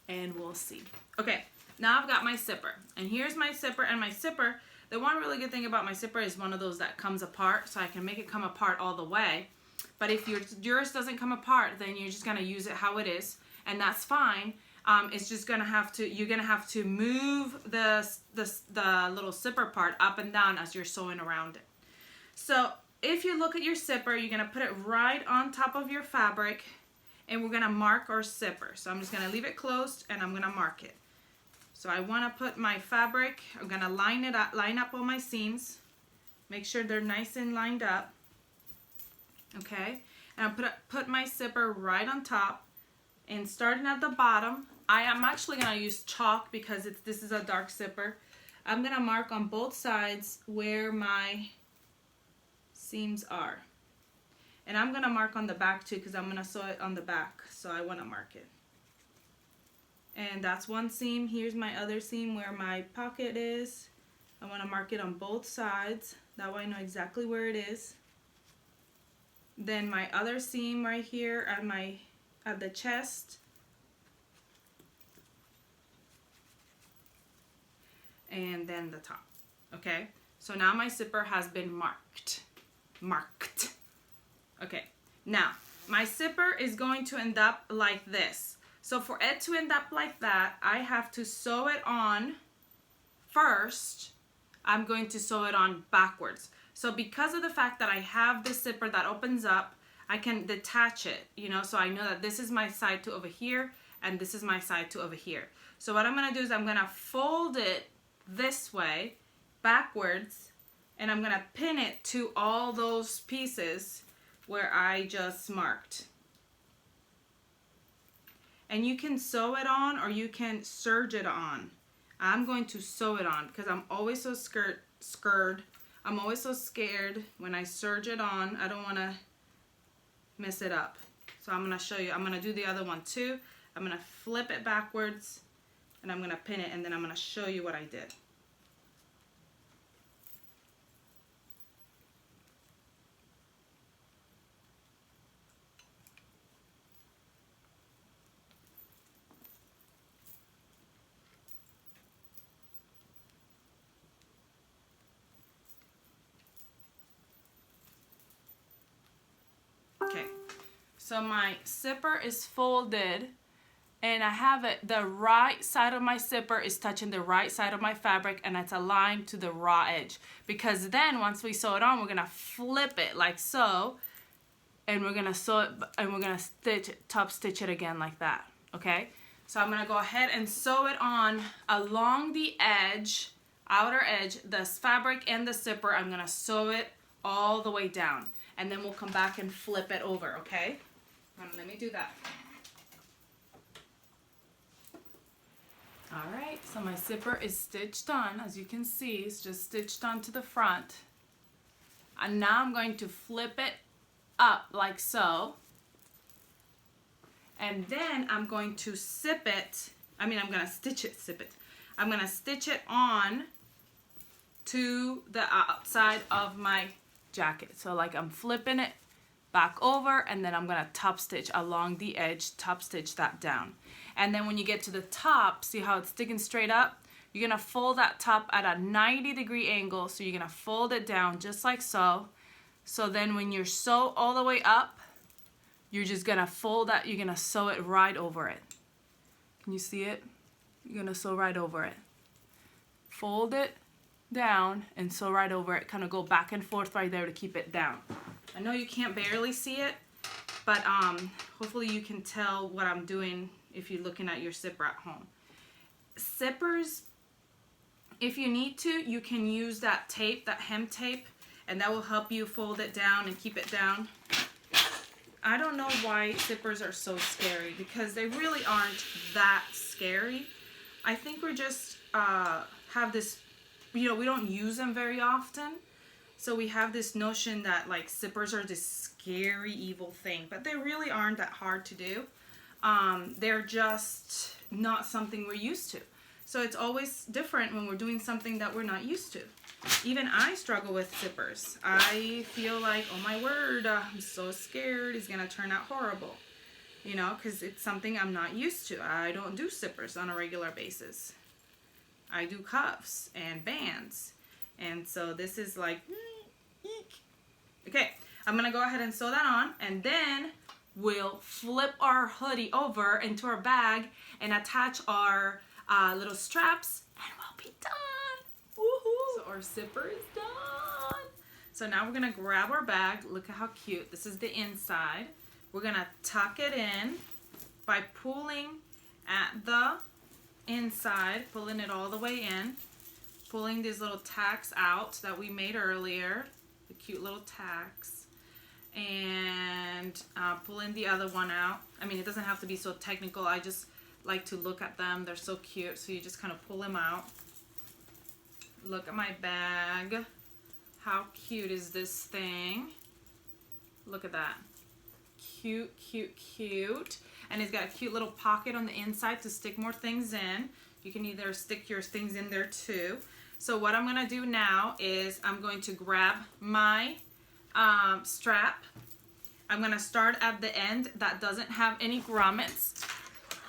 Speaker 2: And we'll see. Okay, now I've got my zipper. And here's my zipper, and my zipper, the one really good thing about my zipper is one of those that comes apart, so I can make it come apart all the way. But if yours doesn't come apart, then you're just gonna use it how it is, and that's fine. It's just gonna have to, you're gonna have to move the little zipper part up and down as you're sewing around it. So if you look at your zipper, you're gonna put it right on top of your fabric, and we're gonna mark our zipper. So I'm just gonna leave it closed and I'm gonna mark it. So I wanna put my fabric, I'm gonna line up all my seams, make sure they're nice and lined up. Okay, and I'll put my zipper right on top, and starting at the bottom, I am actually gonna use chalk because this is a dark zipper. I'm gonna mark on both sides where my seams are. And I'm gonna mark on the back too because I'm gonna sew it on the back, so I wanna mark it. And that's one seam. Here's my other seam where my pocket is. I wanna mark it on both sides. That way I know exactly where it is. Then my other seam right here at the chest. And then the top. Okay, so now my zipper has been marked. Okay, now my zipper is going to end up like this. So for it to end up like that, I have to sew it on first. I'm going to sew it on backwards. So because of the fact that I have this zipper that opens up, I can detach it, you know, so I know that this is my side to over here and this is my side to over here. So what I'm gonna do is I'm gonna fold it this way, backwards, and I'm gonna pin it to all those pieces where I just marked. And you can sew it on or you can serge it on. I'm going to sew it on because I'm always so scared. I'm always so scared when I serge it on. I don't want to mess it up. So I'm going to show you. I'm going to do the other one too. I'm going to flip it backwards and I'm going to pin it, and then I'm going to show you what I did. Okay, so my zipper is folded and I have it, the right side of my zipper is touching the right side of my fabric and it's aligned to the raw edge, because then once we sew it on, we're gonna flip it like so, and we're gonna sew it, and we're gonna top stitch it again like that, okay? So I'm gonna go ahead and sew it on along the edge, outer edge, the fabric and the zipper. I'm gonna sew it all the way down, and then we'll come back and flip it over, okay? Let me do that. All right, so my zipper is stitched on. As you can see, it's just stitched onto the front. And now I'm going to flip it up like so. And then I'm going to I'm gonna stitch it, I'm gonna stitch it on to the outside of my jacket. So like I'm flipping it back over, and then I'm gonna top stitch along the edge, top stitch that down. And then when you get to the top, see how it's sticking straight up? You're gonna fold that top at a 90-degree angle. So you're gonna fold it down just like so. So then when you're sew all the way up, you're just gonna fold that, you're gonna sew it right over it. Can you see it? You're gonna sew right over it. Fold it down and sew right over it. Kind of go back and forth right there to keep it down. I know you can't barely see it, but hopefully you can tell what I'm doing if you're looking at your zipper at home. Zippers, if you need to, you can use that tape, that hem tape, and that will help you fold it down and keep it down. I don't know why zippers are so scary, because they really aren't that scary. I think we're just have this, you know, we don't use them very often. So we have this notion that like zippers are this scary, evil thing, but they really aren't that hard to do. They're just not something we're used to. So it's always different when we're doing something that we're not used to. Even I struggle with zippers. I feel like, oh my word, I'm so scared it's gonna turn out horrible. You know, because it's something I'm not used to. I don't do zippers on a regular basis. I do cuffs and bands. And so this is like, okay, I'm gonna go ahead and sew that on, and then we'll flip our hoodie over into our bag and attach our little straps, and we'll be done. Woohoo! So our zipper is done. So now we're gonna grab our bag. Look at how cute. This is the inside. We're gonna tuck it in by pulling at the inside, pulling it all the way in, pulling these little tacks out that we made earlier, the cute little tacks, and pulling the other one out. I mean, it doesn't have to be so technical. I just like to look at them. They're so cute. So you just kind of pull them out. Look at my bag. How cute is this thing? Look at that. Cute, cute, cute. And it's got a cute little pocket on the inside to stick more things in. You can either stick your things in there too. So what I'm gonna do now is I'm going to grab my strap. I'm gonna start at the end that doesn't have any grommets.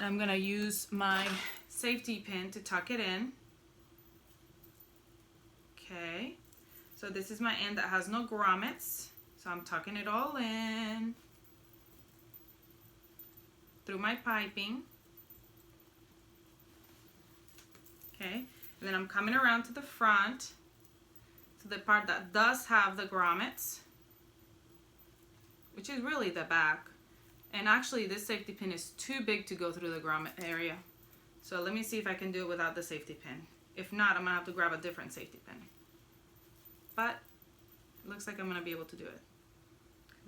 Speaker 2: I'm gonna use my safety pin to tuck it in. Okay, so this is my end that has no grommets. So I'm tucking it all in through my piping. Okay, and then I'm coming around to the front, to the part that does have the grommets, which is really the back. And actually this safety pin is too big to go through the grommet area. So let me see if I can do it without the safety pin. If not, I'm gonna have to grab a different safety pin. But it looks like I'm gonna be able to do it.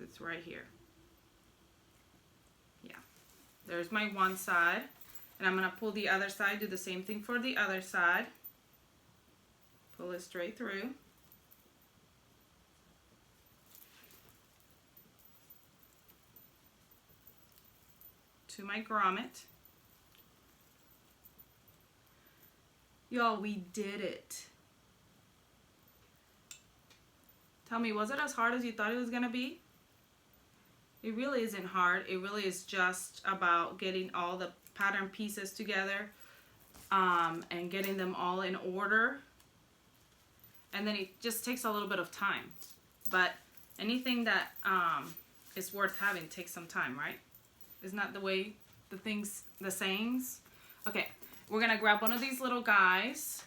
Speaker 2: It's right here. Yeah, there's my one side. And I'm gonna pull the other side, do the same thing for the other side. Pull it straight through. To my grommet. Y'all, we did it. Tell me, was it as hard as you thought it was gonna be? It really isn't hard. It really is just about getting all the pattern pieces together and getting them all in order. And then it just takes a little bit of time. But anything that is worth having takes some time, right? Isn't that the way the sayings? Okay, we're gonna grab one of these little guys,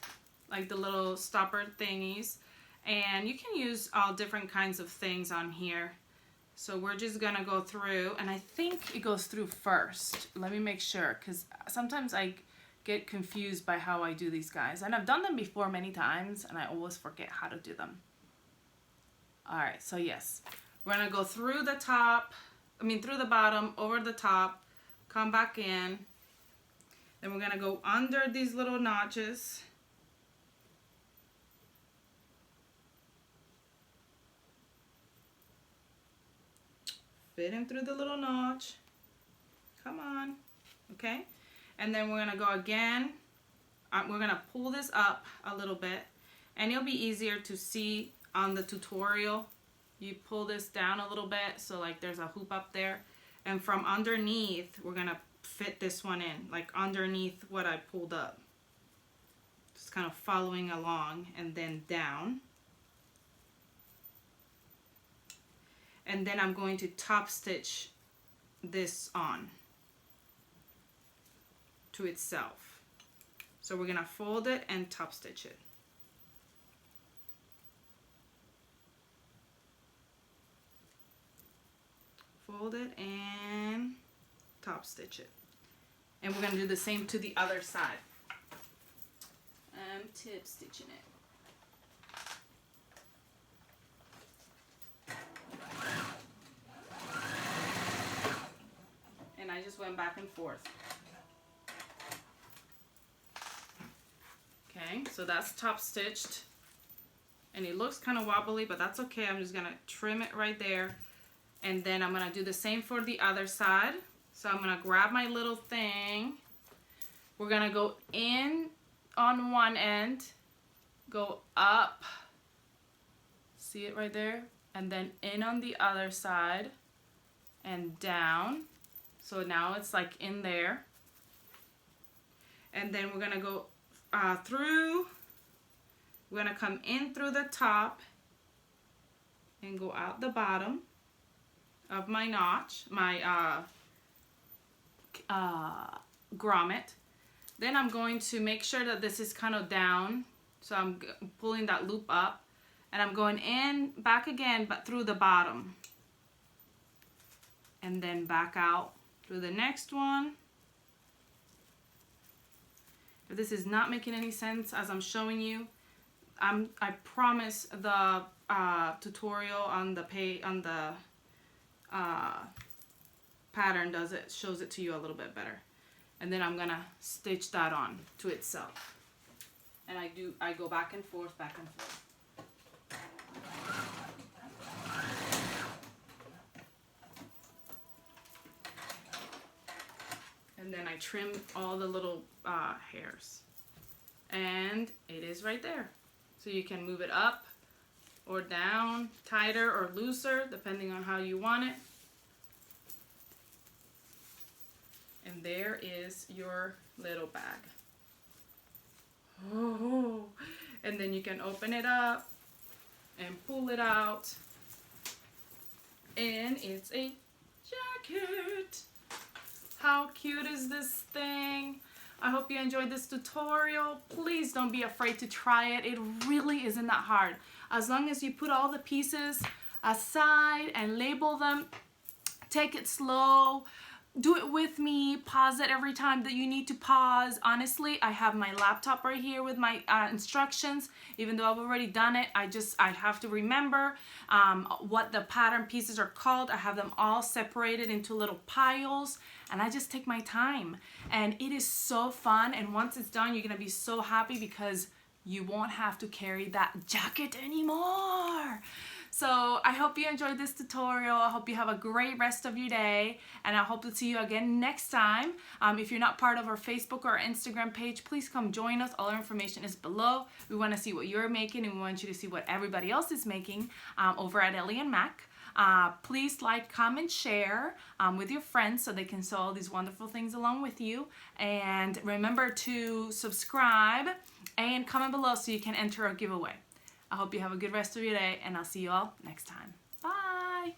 Speaker 2: like the little stopper thingies, and you can use all different kinds of things on here. So we're just gonna go through, and I think it goes through first. Let me make sure, because sometimes I get confused by how I do these guys. And I've done them before many times, and I always forget how to do them. All right, so yes, we're gonna go through the top, through the bottom, over the top, come back in. Then we're gonna go under these little notches. Fit in through the little notch. Come on, okay? And then we're gonna go again. We're gonna pull this up a little bit, and it'll be easier to see on the tutorial. You pull this down a little bit, so like there's a hoop up there. And from underneath, we're gonna fit this one in, like underneath what I pulled up. Just kind of following along and then down. And then I'm going to top stitch this on to itself. So we're gonna fold it and top stitch it. Fold it and top stitch it. And we're gonna do the same to the other side. I'm tip stitching it. And I just went back and forth. Okay, so that's top stitched. And it looks kind of wobbly, but that's okay. I'm just gonna trim it right there. And then I'm gonna do the same for the other side. So I'm gonna grab my little thing. We're gonna go in on one end, go up, see it right there? And then in on the other side and down. So now it's like in there. And then we're gonna go through, we're gonna come in through the top and go out the bottom of my notch, my grommet. Then I'm going to make sure that this is kind of down. So I'm pulling that loop up and I'm going in, back again, but through the bottom. And then back out through the next one. If this is not making any sense as I'm showing you, I promise the tutorial on the pattern shows it to you a little bit better. And then I'm gonna stitch that on to itself. And I go back and forth, back and forth. And then I trim all the little hairs. And it is right there. So you can move it up or down, tighter or looser, depending on how you want it. And there is your little bag. Oh, and then you can open it up and pull it out. And it's a jacket. How cute is this thing? I hope you enjoyed this tutorial. Please don't be afraid to try it. It really isn't that hard. As long as you put all the pieces aside and label them, take it slow, do it with me, pause it every time that you need to pause. Honestly, I have my laptop right here with my instructions. Even though I've already done it, I have to remember what the pattern pieces are called. I have them all separated into little piles, and I just take my time. And it is so fun, and once it's done, you're gonna be so happy because you won't have to carry that jacket anymore. So I hope you enjoyed this tutorial. I hope you have a great rest of your day, and I hope to see you again next time. If you're not part of our Facebook or our Instagram page, please come join us. All our information is below. We want to see what you're making, and we want you to see what everybody else is making over at Ellie and Mac. Please like, comment, share with your friends so they can sew all these wonderful things along with you. And remember to subscribe and comment below so you can enter a giveaway. I hope you have a good rest of your day, and I'll see you all next time. Bye!